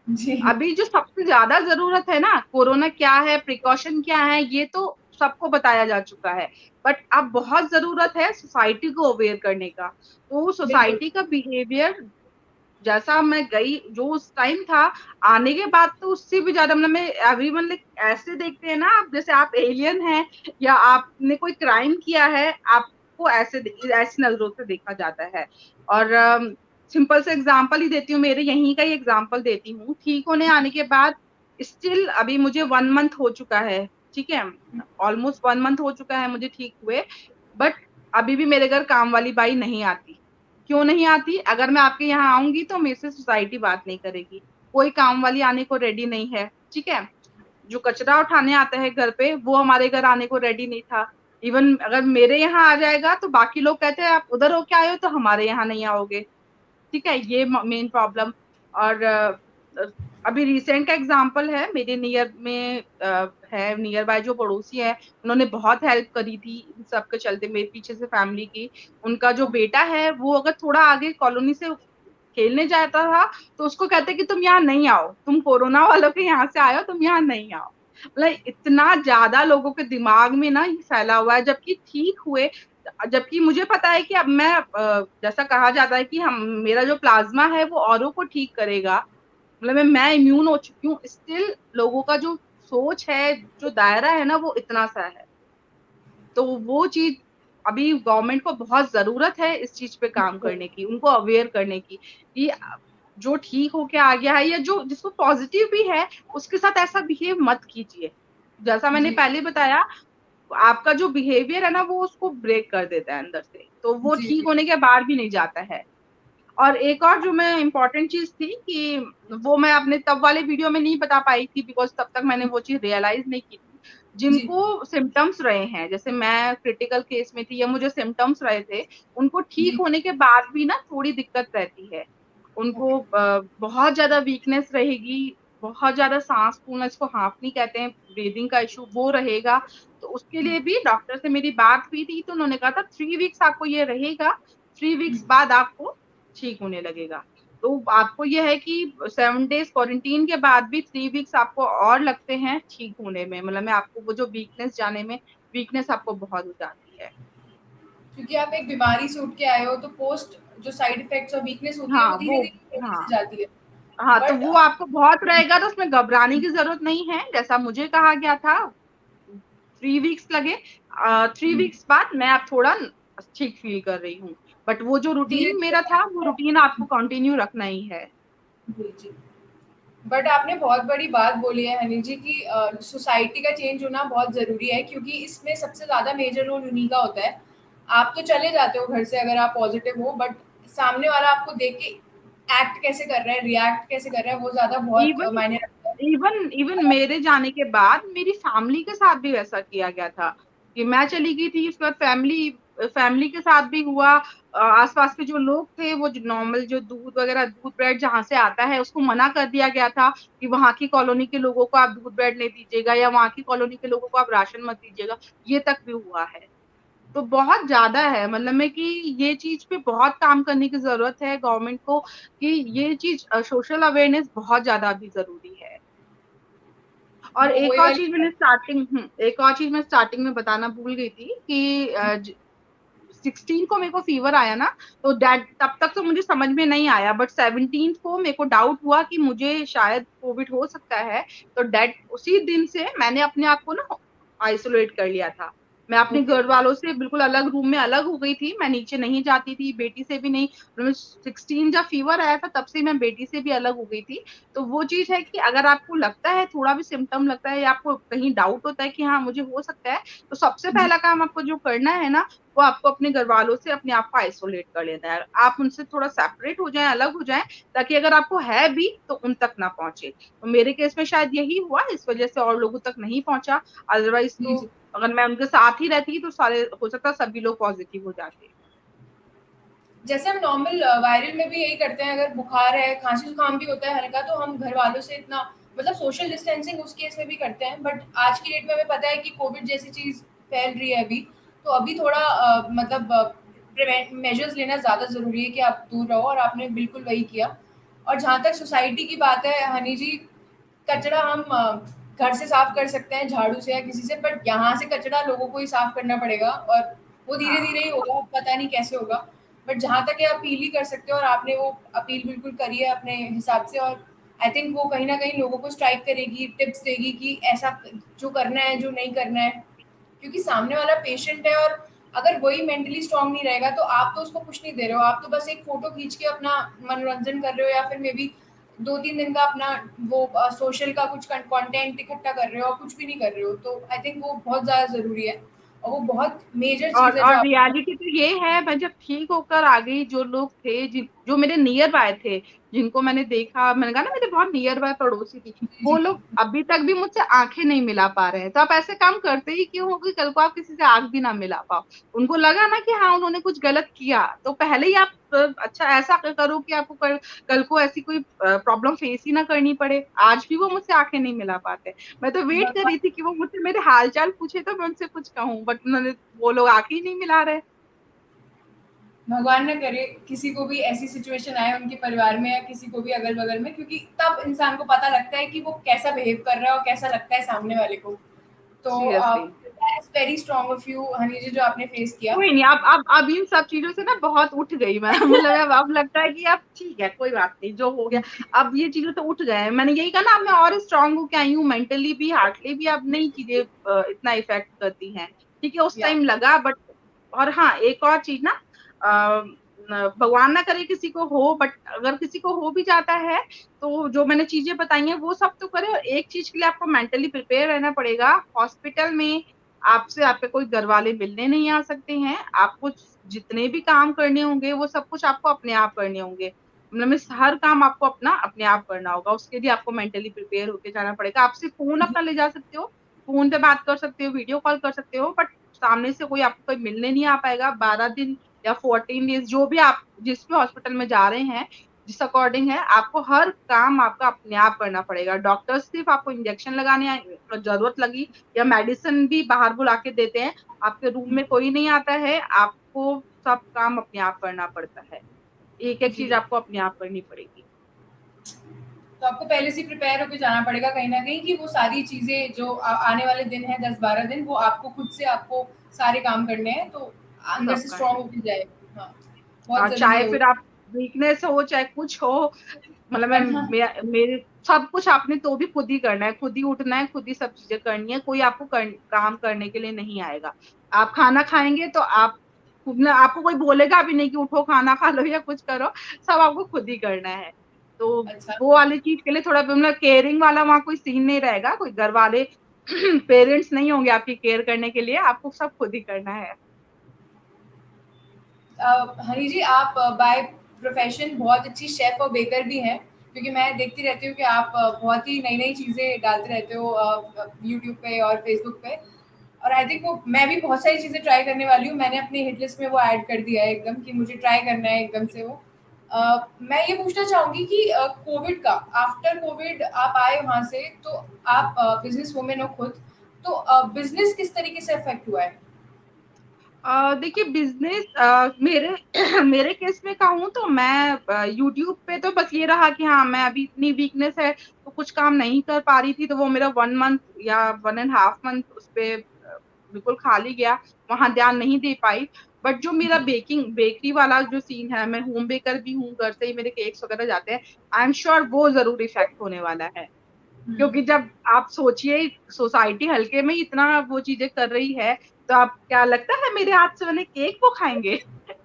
जी।
अभी जो सबसे ज्यादा जरूरत है ना, कोरोना क्या है, प्रिकॉशन क्या है, ये तो सबको बताया जा चुका है। बट अब बहुत जरूरत है सोसाइटी को अवेयर करने का। तो
बिल्कुल।
सोसाइटी का बिहेवियर, जैसा मैं गई जो उस टाइम था, आने के बाद तो उससे भी ज्यादा, मतलब मैं एवरीवन ऐसे देखते हैं ना आप, जैसे आप एलियन हैं या आपने कोई क्राइम किया है, आपको ऐसी नजरों से देखा जाता है। और सिंपल से एग्जांपल ही देती हूँ, मेरे यहीं का ही एग्जांपल देती हूँ। ठीक होने आने के बाद स्टिल अभी मुझे 1 मंथ हो चुका है, ठीक है, ऑलमोस्ट 1 मंथ हो चुका है मुझे ठीक हुए। बट अभी भी मेरे घर काम वाली बाई नहीं आती। क्यों नहीं आती? अगर मैं आपके यहाँ आऊंगी तो मेरे से सोसाइटी बात नहीं करेगी, कोई काम वाली आने को रेडी नहीं है, ठीक है। जो कचरा उठाने आता है घर पे, वो हमारे घर आने को रेडी नहीं था। इवन अगर मेरे यहाँ आ जाएगा तो बाकी लोग कहते हैं आप उधर होके आए हो तो हमारे यहाँ नहीं आओगे, ठीक है, ये मेन प्रॉब्लम। और अभी रिसेंट का एग्जांपल है, मेरे नियर में है, नियर बाय जो पड़ोसी है, उन्होंने बहुत हेल्प करी थी इन सबके चलते, मेरे पीछे से फैमिली की। उनका जो बेटा है वो अगर थोड़ा आगे कॉलोनी से खेलने जाता था तो उसको कहते कि तुम यहाँ नहीं आओ, तुम कोरोना वालों के यहाँ से आए हो, तुम यहाँ नहीं आओ। मतलब इतना ज्यादा लोगों के दिमाग में ना ये फैला हुआ है, जबकि ठीक हुए। जबकि मुझे पता है कि अब मैं जैसा कहा जाता है कि हम, मेरा जो प्लाज्मा है वो औरों को ठीक करेगा, मतलब मैं इम्यून हो चुकी हूँ, स्टिल लोगों का जो सोच है, जो दायरा है ना, वो इतना सा है। तो वो चीज अभी गवर्नमेंट को बहुत जरूरत है इस चीज पे काम
बिल्कुल।
करने की, उनको अवेयर करने की कि जो ठीक होके आ गया है या जो जिसको पॉजिटिव भी है, उसके साथ ऐसा बिहेव मत कीजिए। जैसा मैंने
जी।
पहले बताया, आपका जो बिहेवियर है ना वो उसको ब्रेक कर देता है अंदर से, तो वो
जी,
ठीक
जी।
होने के बाद भी नहीं जाता है। और एक और जो मैं इम्पोर्टेंट चीज थी कि वो मैं अपने तब वाले वीडियो में नहीं बता पाई थी, बिकॉज तब तक मैंने वो चीज रियलाइज नहीं की थी।
जी,
जिनको सिम्टम्स रहे हैं, जैसे मैं क्रिटिकल केस में थी या मुझे सिम्टम्स रहे थे, उनको ठीक
जी।
होने के बाद भी ना थोड़ी दिक्कत रहती है। उनको
ओके।
बहुत ज्यादा वीकनेस रहेगी, बहुत ज्यादा सांस फूलना, इसको हांफनी कहते हैं, ब्रीदिंग का इशू वो रहेगा। तो उसके लिए भी डॉक्टर से मेरी बात हुई थी, तो उन्होंने कहा था 3 वीक्स आपको ये रहेगा, 3 वीक्स बाद आपको ठीक होने लगेगा। तो आपको ये है कि 7 डेज क्वारंटीन के बाद भी 3 वीक्स आपको और लगते हैं ठीक होने में, मतलब मैं आपको वो जो वीकनेस जाने में, वीकनेस आपको बहुत हो जाती है।
क्योंकि आप एक बीमारी से उठ के आए हो, तो पोस्ट जो साइड इफेक्ट्स और वीकनेस होती है वो
हाँ वो
धीरे-धीरे होती से
हाँ
जाती है।
हाँ, तो
बट
वो आपको बहुत रहेगा, तो उसमें घबराने की जरूरत नहीं है, जैसा मुझे कहा गया था 3 वीक्स लगे, 3 वीक्स बाद मैं अब थोड़ा ठीक फील कर रही हूँ। बट वो जो रूटीन
धीरे-धीरे
मेरा था वो
बढ़ता
रूटीन आपको कंटिन्यू रखना ही है।
है। जी, जी। बट आपने बहुत बड़ी बात बोली है हनी जी कि सोसाइटी का चेंज होना बहुत ज़रूरी है, क्योंकि इसमें सबसे ज़्यादा मेजर रोल उन्हीं का होता है। आप तो चले जाते हो घर से अगर आप पॉजिटिव हो, बट सामने वाला आपको देख के एक्ट कैसे कर रहा है, रिएक्ट कैसे कर रहा है, वो ज़्यादा बहुत
इवन
मायने रखता है।
इवन इवन मेरे जाने के बाद मेरी फैमिली के साथ भी वैसा किया गया था कि मैं चली गई थी, उसके बाद फैमिली फैमिली के साथ भी हुआ। आसपास के जो लोग थे वो जो नॉर्मल जो दूध वगैरह, दूध ब्रेड जहाँ से आता है उसको मना कर दिया गया था कि वहां की कॉलोनी के लोगों को आप दूध ब्रेड नहीं दीजिएगा, या वहां की कॉलोनी के लोगों को आप राशन मत दीजिएगा, ये तक भी हुआ है। तो बहुत ज्यादा है, मतलब में कि ये चीज पे बहुत काम करने की जरूरत है गवर्नमेंट को, कि ये चीज सोशल अवेयरनेस बहुत ज्यादा अभी जरूरी है। और
वो
एक
वही
और
वाली
चीज मैंने एक और चीज मैं स्टार्टिंग में बताना भूल गई थी कि 16 को मेरे को फीवर आया ना, तो दैट तब तक तो मुझे समझ में नहीं आया, बट 17 को मेरे को डाउट हुआ कि मुझे शायद कोविड हो सकता है। तो दैट उसी दिन से मैंने अपने आप को ना आइसोलेट कर लिया था। मैं अपने
ओके।
घर वालों से बिल्कुल अलग रूम में अलग हो गई थी, मैं नीचे नहीं जाती थी, बेटी से भी नहीं। 16 जब फीवर आया था तब से मैं बेटी से भी अलग हो गई थी। तो वो चीज है कि अगर आपको लगता है, थोड़ा भी सिम्टम लगता है या आपको कहीं डाउट होता है कि हाँ मुझे हो सकता है, तो सबसे
जी।
पहला काम आपको जो करना है ना, वो आपको अपने घर वालों से अपने आप को आइसोलेट कर लेना है। आप उनसे थोड़ा सेपरेट हो जाएं, अलग हो जाएं, ताकि अगर आपको है भी तो उन तक ना पहुंचे। तो मेरे केस में शायद यही हुआ, इस वजह से और लोगों तक नहीं पहुंचा। अदरवाइज
जी,
तो
जी।
अगर मैं उनके साथ ही रहती तो सारे, हो सकता सभी लोग पॉजिटिव हो जाते।
जैसे हम नॉर्मल वायरल में भी यही करते हैं, अगर बुखार है, खांसी जुकाम भी होता है हल्का, तो हम घर वालों से इतना मतलब सोशल डिस्टेंसिंग उस केस में भी करते हैं। बट आज की डेट में हमें पता है कि कोविड जैसी चीज फैल रही है अभी, तो अभी थोड़ा मतलब प्रिवेंट मेजर्स लेना ज़्यादा ज़रूरी है कि आप दूर रहो, और आपने बिल्कुल वही किया। और जहाँ तक सोसाइटी की बात है हनी जी, कचरा हम घर से साफ कर सकते हैं झाड़ू से या किसी से, बट यहाँ से कचरा लोगों को ही साफ करना पड़ेगा, और वो धीरे धीरे ही
हाँ
होगा, पता नहीं कैसे होगा। बट जहाँ तक ये अपील ही कर सकते हो, और आपने वो अपील बिल्कुल करी है अपने हिसाब से, और आई थिंक वो कहीं ना कहीं लोगों को स्ट्राइक करेगी, टिप्स देगी कि ऐसा जो करना है, जो नहीं करना है। क्योंकि सामने वाला पेशेंट है, और अगर वही मेंटली स्ट्रांग नहीं रहेगा, तो आप तो उसको कुछ नहीं दे रहे हो, आप तो बस एक फोटो खींच के अपना मनोरंजन कर रहे हो, या फिर मे बी 2-3 दिन का अपना वो सोशल का कुछ कंटेंट इकट्ठा कर रहे हो, और कुछ भी नहीं कर रहे हो। तो आई थिंक वो बहुत ज़्यादा ज़रूरी है, और वो बहुत मेजर चीज़ है जो
और
आप।
रियलिटी तो ये है, मैं जब ठीक होकर आ गई, जो लोग थे जो मेरे नियर बाय थे, जिनको मैंने देखा, मैंने कहा ना मेरे बहुत नियर बाय पड़ोसी थी,
जी,
वो
जी।
लोग अभी तक भी मुझसे आंखें नहीं मिला पा रहे हैं। तो आप ऐसे काम करते ही क्यों हो कि कल को आप किसी से आंख भी ना मिला पाओ। उनको लगा ना कि हाँ उन्होंने कुछ गलत किया, तो पहले ही आप अच्छा ऐसा करो कि आपको कल को ऐसी कोई प्रॉब्लम फेस ही ना करनी पड़े। आज भी वो मुझसे आंखें नहीं मिला पाते। मैं तो वेट कर रही
भगवान
थी कि वो मुझसे मेरे हाल चाल पूछे तो मैं उनसे कुछ कहूँ, बट उन्होंने, वो लोग आके ही नहीं मिला रहे।
भगवान ना करे किसी को भी ऐसी सिचुएशन आए उनके परिवार में, या किसी को भी अगल बगल में, क्योंकि तब इंसान को पता लगता है कि वो कैसा बिहेव कर रहा है और कैसा लगता है सामने वाले को। तो
seriously
that's very strong of you Honey ji, जो आपने फेस किया।
कोई नहीं, अब इन सब चीजों से ना बहुत उठ गई मैं मतलब अब लगता है कि अब ठीक है, कोई बात नहीं, जो हो गया। अब ये चीजें तो उठ गए हैं, मैंने यही कहा ना, अब मैं और स्ट्रांग हूँ, क्या आई हूँ मेंटली भी, हार्टली भी, अब नहीं चीजें इतना इफेक्ट करती हैं। ठीक है, उस
या
टाइम लगा, बट और हाँ एक और चीज ना, भगवान ना करे किसी को हो, बट अगर किसी को हो भी जाता है, तो जो मैंने चीजें बताई हैं वो सब तो करे, और एक चीज के लिए आपको मेंटली प्रिपेयर रहना पड़ेगा। हॉस्पिटल में आपसे आपके कोई घर वाले मिलने नहीं आ सकते हैं। आपको जितने भी काम करने होंगे वो सब कुछ आपको अपने आप करने होंगे। मतलब हर काम आपको अपना अपने आप करना होगा। उसके लिए आपको मेंटली प्रिपेयर होके जाना पड़ेगा। आप सिर्फ फ़ोन अपना ले जा सकते हो, फ़ोन पे बात कर सकते हो, वीडियो कॉल कर सकते हो, बट सामने से कोई आपको कोई मिलने नहीं आ पाएगा। 12 दिन या 14 डेज़ जो भी आप जिस भी हॉस्पिटल में जा रहे हैं, जिस अकॉर्डिंग है, आपको हर काम आपका अपने आप करना पड़ेगा। डॉक्टर्स सिर्फ आपको इंजेक्शन लगाने ज़रूरत लगी या मेडिसिन भी बाहर बुला के देते हैं। आपके रूम में कोई नहीं आता है, आपको सब काम अपने आप करना पड़ता है। एक-एक
जी।
चीज़ आपको अपने आप करनी पड़ेगी।
तो आपको पहले से प्रिपेयर होके जाना पड़ेगा कहीं न कहीं कि वो सारी चीज़ें जो आने वाले दिन हैं 10-12 दिन, वो आपको खुद से आपको सारे काम करने हैं, तो अंदर से
सब
स्ट्रॉन्ग
करने
होके जाए। हाँ, बहुत ज़रूरी
चाहे
है वो।
फिर आप वीकनेस हो, चाहे कुछ हो, मतलब मैं
करना।
मेरे सब कुछ आपने तो भी खुद ही करना है, खुद ही उठना है, खुद ही सब चीज़ें करनी है, कोई आपको काम करने के लिए नहीं आएगा। आप खाना खाएँगे तो आप खुद ना आपको कोई बोलेगा भी नहीं कि उठो खाना खा लो या कुछ करो, सब आपको खुद ही करना है। तो
अच्छा।
वो वाली चीज़ के लिए थोड़ा मतलब केयरिंग वाला वहाँ कोई सीन नहीं रहेगा, कोई घर वाले पेरेंट्स नहीं होंगे आपकी केयर करने के लिए, आपको सब खुद ही करना है।
हनी जी, आप बाय प्रोफेशन बहुत अच्छी शेफ और बेकर भी हैं, क्योंकि मैं देखती रहती हूँ कि आप बहुत ही नई-नई चीज़ें डालते रहते हो यूट्यूब पे और फेसबुक पे। और आई थिंक वो मैं भी बहुत सारी चीज़ें ट्राई करने वाली हूँ। मैंने अपनी हिट लिस्ट में वो ऐड कर दिया है एकदम कि मुझे ट्राई करना है एकदम से वो। मैं ये पूछना चाहूँगी कि कोविड का आफ्टर कोविड आप आए वहाँ से, तो आप बिज़नेस वुमन हो खुद, तो बिज़नेस किस तरीके से अफ़ेक्ट हुआ है?
देखिए बिज़नेस मेरे मेरे केस में कहूँ तो मैं यूट्यूब पे तो बस ये रहा कि हाँ, मैं अभी इतनी वीकनेस है तो कुछ काम नहीं कर पा रही थी, तो वो मेरा 1 मंथ या 1 एंड हाफ मंथ उसपे बिल्कुल खाली गया, वहाँ ध्यान नहीं दे पाई। बट जो मेरा बेकरी वाला जो सीन है, मैं होम बेकर भी हूँ, घर से ही मेरे केक्स वगैरह जाते हैं, आई एम श्योर वो ज़रूर इफ़ेक्ट होने वाला है।
हुँ।
क्योंकि जब आप सोचिए सोसाइटी हल्के में इतना वो चीज़ें कर रही है, तो आप क्या लगता है मेरे हाथ से बने केक वो खाएँगे?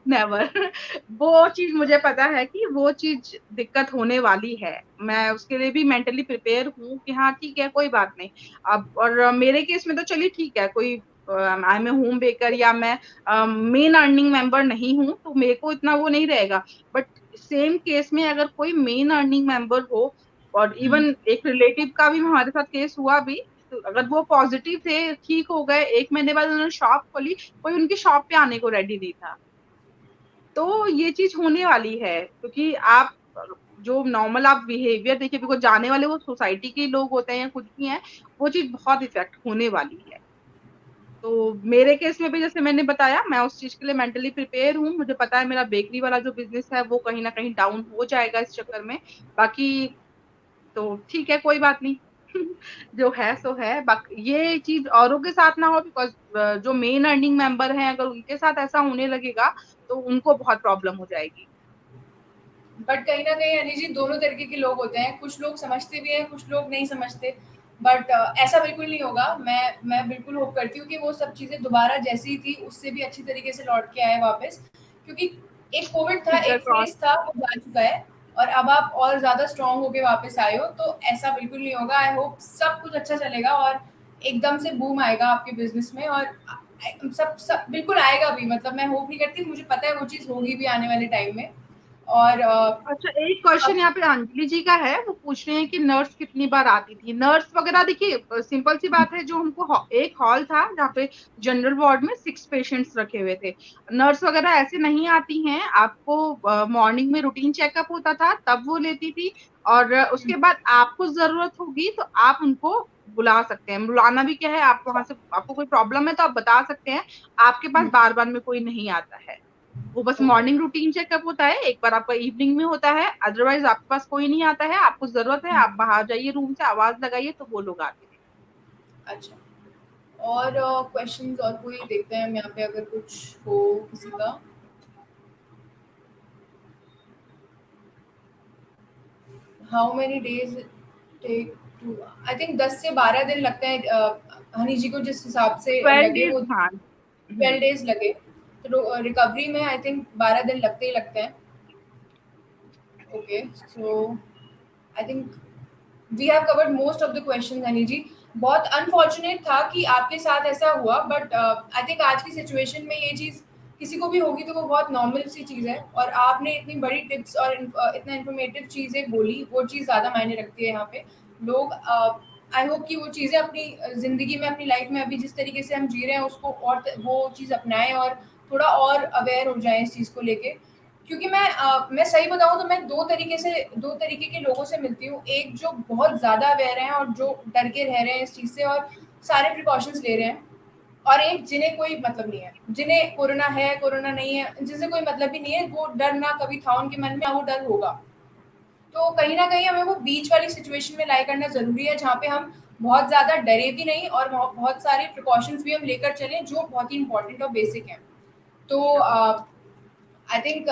नेवर वो चीज़ मुझे पता है कि वो चीज़ दिक्कत होने वाली है। मैं उसके लिए भी मेंटली प्रिपेयर हूँ कि हाँ, ठीक है, कोई बात नहीं। अब और मेरे केस में तो चलिए ठीक है, कोई I am a home baker या मैं मेन अर्निंग मेंबर नहीं हूँ, तो मेरे को इतना वो नहीं रहेगा। बट सेम केस में अगर कोई मेन अर्निंग मेंबर हो और
हुँ।
इवन एक रिलेटिव का भी हमारे साथ केस हुआ भी, तो अगर वो पॉज़िटिव थे, ठीक हो गए, 1 महीने बाद उन्होंने शॉप खोली, कोई उनकी शॉप पे आने को रेडी नहीं था। तो ये चीज़ होने वाली है क्योंकि आप जो नॉर्मल आप बिहेवियर देखिए बिकॉज़ जाने वाले वो सोसाइटी के लोग होते हैं या कुछ भी हैं, वो चीज़ बहुत इफ़ेक्ट होने वाली है। तो मेरे केस में भी जैसे मैंने बताया, मैं उस चीज़ के लिए मेंटली प्रिपेयर हूँ, मुझे पता है मेरा बेकरी वाला जो बिज़नेस है, वो कहीं न कहीं डाउन हो जाएगा इस चक्कर में। बाकी तो ठीक है, कोई बात नहीं। जो है सो है। ये चीज़ औरों के साथ ना हो बिकॉज़ जो मेन अर्निंग मेंबर हैं अगर उनके साथ ऐसा होने लगेगा, तो उनको बहुत प्रॉब्लम हो जाएगी।
बट कहीं न कहीं अनी जी दोनों तरीके के लोग होते हैं, कुछ लोग समझते भी हैं, कुछ लोग नहीं समझते। बट ऐसा बिल्कुल नहीं होगा। मैं बिल्कुल होप करती हूँ कि वो सब चीज़ें दोबारा जैसी थी उससे भी अच्छी तरीके से लौट के आए वापस। क्योंकि एक कोविड था,
फिंगर
एक
क्रॉस
फेज़ था, वो जा चुका है और अब आप और ज़्यादा स्ट्रॉन्ग होके वापस आए हो, तो ऐसा बिल्कुल नहीं होगा। आई होप सब कुछ अच्छा चलेगा और एकदम से बूम आएगा आपके बिज़नेस में और सब सब बिल्कुल आएगा भी। मतलब मैं होप नहीं करती, मुझे पता है वो चीज़ होगी भी आने वाले टाइम में। और
अच्छा, एक क्वेश्चन यहाँ पे अंजलि जी का है, वो पूछ रहे हैं कि नर्स कितनी बार आती थी? नर्स वगैरह देखिए सिंपल सी बात है जो हमको एक हॉल था जहाँ पे जनरल वार्ड में 6 पेशेंट्स रखे हुए थे। नर्स वगैरह ऐसे नहीं आती हैं, आपको मॉर्निंग में रूटीन चेकअप होता था तब वो लेती थी और उसके बाद आपको ज़रूरत होगी तो आप उनको बुला सकते हैं। बुलाना भी क्या है आप वहाँ से आपको कोई प्रॉब्लम है तो आप बता सकते हैं, आपके पास बार-बार में कोई नहीं आता है। वो बस
ओके।
मॉर्निंग रूटीन चेकअप होता है, एक बार आपका इवनिंग में होता है, अदरवाइज़ आपके पास कोई नहीं आता है, आपको ज़रूरत है, आप बाहर जाइए रूम से आवाज़ लगाइए तो वो लोग आते हैं।
अच्छा। और क्वेश्चंस और कोई देखते हैं हम यहाँ पे अगर कुछ हो किसी का। How many days take to, I think 10 से 12 दिन लगते हैं हनी जी को जिस हिसाब से
12
लगे
डेज़
वो
हाँ।
12
हुँ।
डेज लगे। तो रिकवरी में आई थिंक 12 दिन लगते ही लगते हैं। Okay, so I think we have covered most of the questions Honey ji. बहुत अनफॉर्चुनेट था कि आपके साथ ऐसा हुआ, बट आई थिंक आज की सिचुएशन में ये चीज़ किसी को भी होगी तो वो बहुत नॉर्मल सी चीज़ है, और आपने इतनी बड़ी टिप्स और इतना इन्फॉर्मेटिव चीज़ें बोली, वो चीज़ ज़्यादा मायने रखती है यहाँ पे। लोग आई होप कि वो चीज़ें अपनी ज़िंदगी में, अपनी लाइफ में अभी जिस तरीके से हम जी रहे हैं उसको और वो चीज़ अपनाएं और थोड़ा और अवेयर हो जाएं इस चीज़ को लेके। क्योंकि मैं सही बताऊँ तो मैं दो तरीके के लोगों से मिलती हूँ। एक जो बहुत ज़्यादा अवेयर हैं और जो डर के रह रहे हैं इस चीज़ से और सारे प्रिकॉशंस ले रहे हैं, और एक जिन्हें कोई मतलब नहीं है, जिन्हें कोरोना है, कोरोना नहीं है, जिससे कोई मतलब ही नहीं है, वो डर ना कभी था उनके मन में, ना वो डर होगा। तो कहीं न कहीं हमें वो बीच वाली सिचुएशन में लाई करना ज़रूरी है, जहाँ पे हम बहुत ज़्यादा डरे भी नहीं और बहुत सारे प्रिकॉशंस भी हम लेकर चलें, जो बहुत ही इम्पोर्टेंट और बेसिक हैं। तो आई थिंक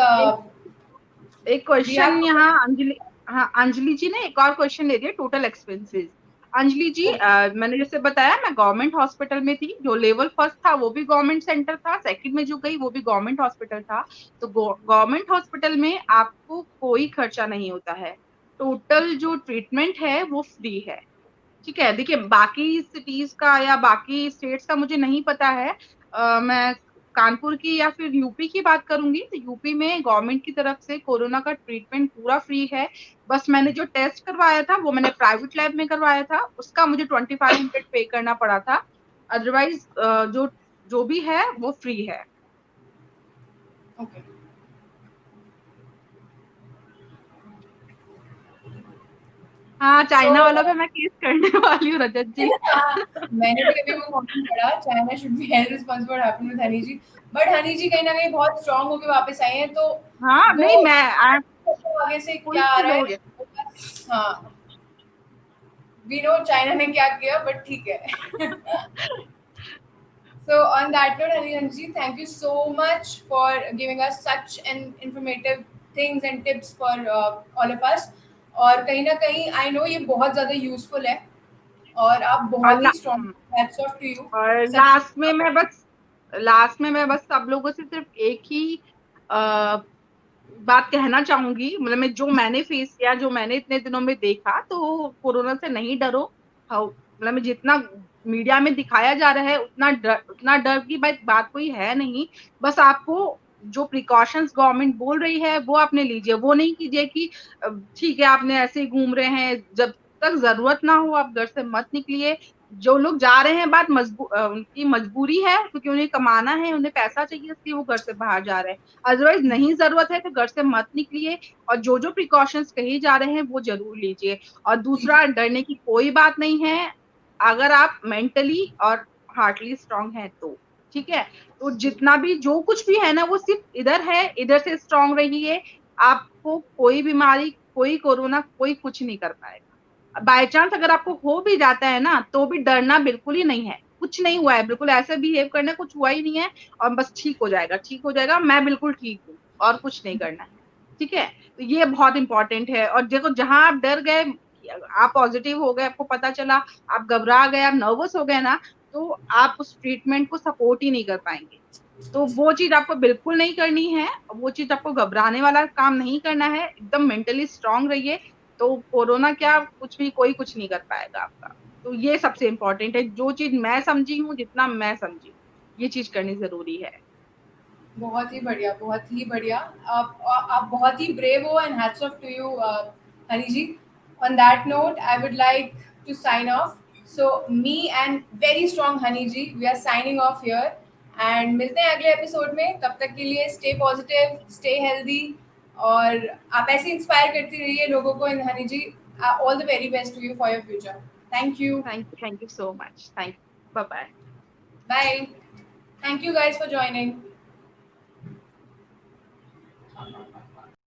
एक
वी हैव
क्वेश्चन
टू।
यहाँ अंजलि, हाँ अंजलि जी ने एक और क्वेश्चन ले दिया, टोटल एक्सपेंसेस। अंजलि जी, मैंने जैसे बताया मैं गवर्नमेंट हॉस्पिटल में थी, जो लेवल फर्स्ट था वो भी गवर्नमेंट सेंटर था, सेकंड में जो गई वो भी गवर्नमेंट हॉस्पिटल था। तो गवर्नमेंट हॉस्पिटल में आपको कोई खर्चा नहीं होता है, टोटल जो ट्रीटमेंट है वो फ्री है। ठीक है, देखिए बाकी सिटीज का या बाकी स्टेट्स का मुझे नहीं पता है। मैं कानपुर की या फिर यूपी की बात करूंगी, तो यूपी में गवर्नमेंट की तरफ से कोरोना का ट्रीटमेंट पूरा फ्री है। बस मैंने जो टेस्ट करवाया था वो मैंने प्राइवेट लैब में करवाया था, उसका मुझे 2500 पे करना पड़ा था। अदरवाइज जो जो भी है वो फ्री है।
ओके।
हाँ,
सो
चाइना वालों पे मैं केस करने वाली हूँ रजत जी।
मैंने भी अभी वो कमेंट पढ़ा, China should be held responsible what happened with Honey ji, but Honey ji कहीं न कहीं बहुत स्ट्रांग होके वापस आई हैं, तो
हाँ
वो
नहीं, मैं
आगे से
फुल
क्या आ
फुल
रहा
हो
है।
गया।
हाँ, वी नो चाइना ने क्या किया, बट ठीक है। So on that note, Haniranji, thank you so much for giving us such an informative things and tips for all of us. और कहीं ना कहीं आई नो ये बहुत ज़्यादा यूजफुल है और आप बहुत ही strong, hats off to you.
और
सच।
लास्ट में मैं बस सब लोगों से सिर्फ एक ही बात कहना चाहूंगी, मतलब मैं जो मैंने फेस किया, जो मैंने इतने दिनों में देखा, तो कोरोना से नहीं डरो। मतलब मैं जितना मीडिया में दिखाया जा रहा है उतना डर की बात कोई है नहीं। बस आपको जो प्रिकॉशंस गवर्नमेंट बोल रही है वो आपने लीजिए, वो नहीं कीजिए कि ठीक है आपने ऐसे ही घूम रहे हैं, जब तक जरूरत ना हो आप घर से मत निकलिए। जो लोग जा रहे हैं उनकी मजबूरी है, क्योंकि उन्हें कमाना है, उन्हें पैसा चाहिए, इसलिए वो घर से बाहर जा रहे हैं। अदरवाइज नहीं जरूरत है तो घर से मत निकलिए, और जो जो प्रिकॉशंस कही जा रहे हैं वो जरूर लीजिए। और दूसरा, डरने की कोई बात नहीं है, अगर आप मेंटली और हार्टली स्ट्रांग हैं तो। ठीक है, तो जितना भी जो कुछ भी है ना वो सिर्फ इधर है, इधर से स्ट्रांग रहिए। आपको कोई बीमारी, कोई कोरोना, कोई कुछ नहीं कर पाएगा। बाय चांस अगर आपको हो भी जाता है ना, तो भी डरना बिल्कुल ही नहीं है, कुछ नहीं हुआ है, बिल्कुल ऐसे बिहेव करना, कुछ हुआ ही नहीं है, और बस ठीक हो जाएगा, ठीक हो जाएगा, मैं बिल्कुल ठीक हूँ, और कुछ नहीं करना है। ठीक है, तो ये बहुत इंपॉर्टेंट है। और देखो जहां आप डर गए, आप पॉजिटिव हो गए, आपको पता चला, आप घबरा गए, आप नर्वस हो गए ना, तो आप उस ट्रीटमेंट को सपोर्ट ही नहीं कर पाएंगे। तो वो चीज आपको बिल्कुल नहीं करनी है, वो चीज आपको घबराने वाला काम नहीं करना है, एकदम मेंटली स्ट्रांग रहिए। तो कोरोना क्या, कुछ भी, कोई कुछ नहीं कर पाएगा आपका। तो ये सबसे इम्पोर्टेंट है, जो चीज मैं समझी हूँ, जितना मैं समझी हूँ, ये चीज करनी जरूरी है।
बहुत ही बढ़िया, बहुत ही बढ़िया। आप बहुत ही ब्रेव हो and hats off to you Honey ji. On that note I would like to sign off. So me and very strong Honey ji, we are signing off here एंड मिलते हैं अगले एपिसोड में। तब तक के लिए स्टे पॉजिटिव, स्टे हेल्दी, और आप ऐसे इंस्पायर करती रहिए लोगों को। इन Honey ji, all the very best to you for your future. Thank you.
Thank you so much, thank you, bye bye.
Bye. Thank you guys for joining.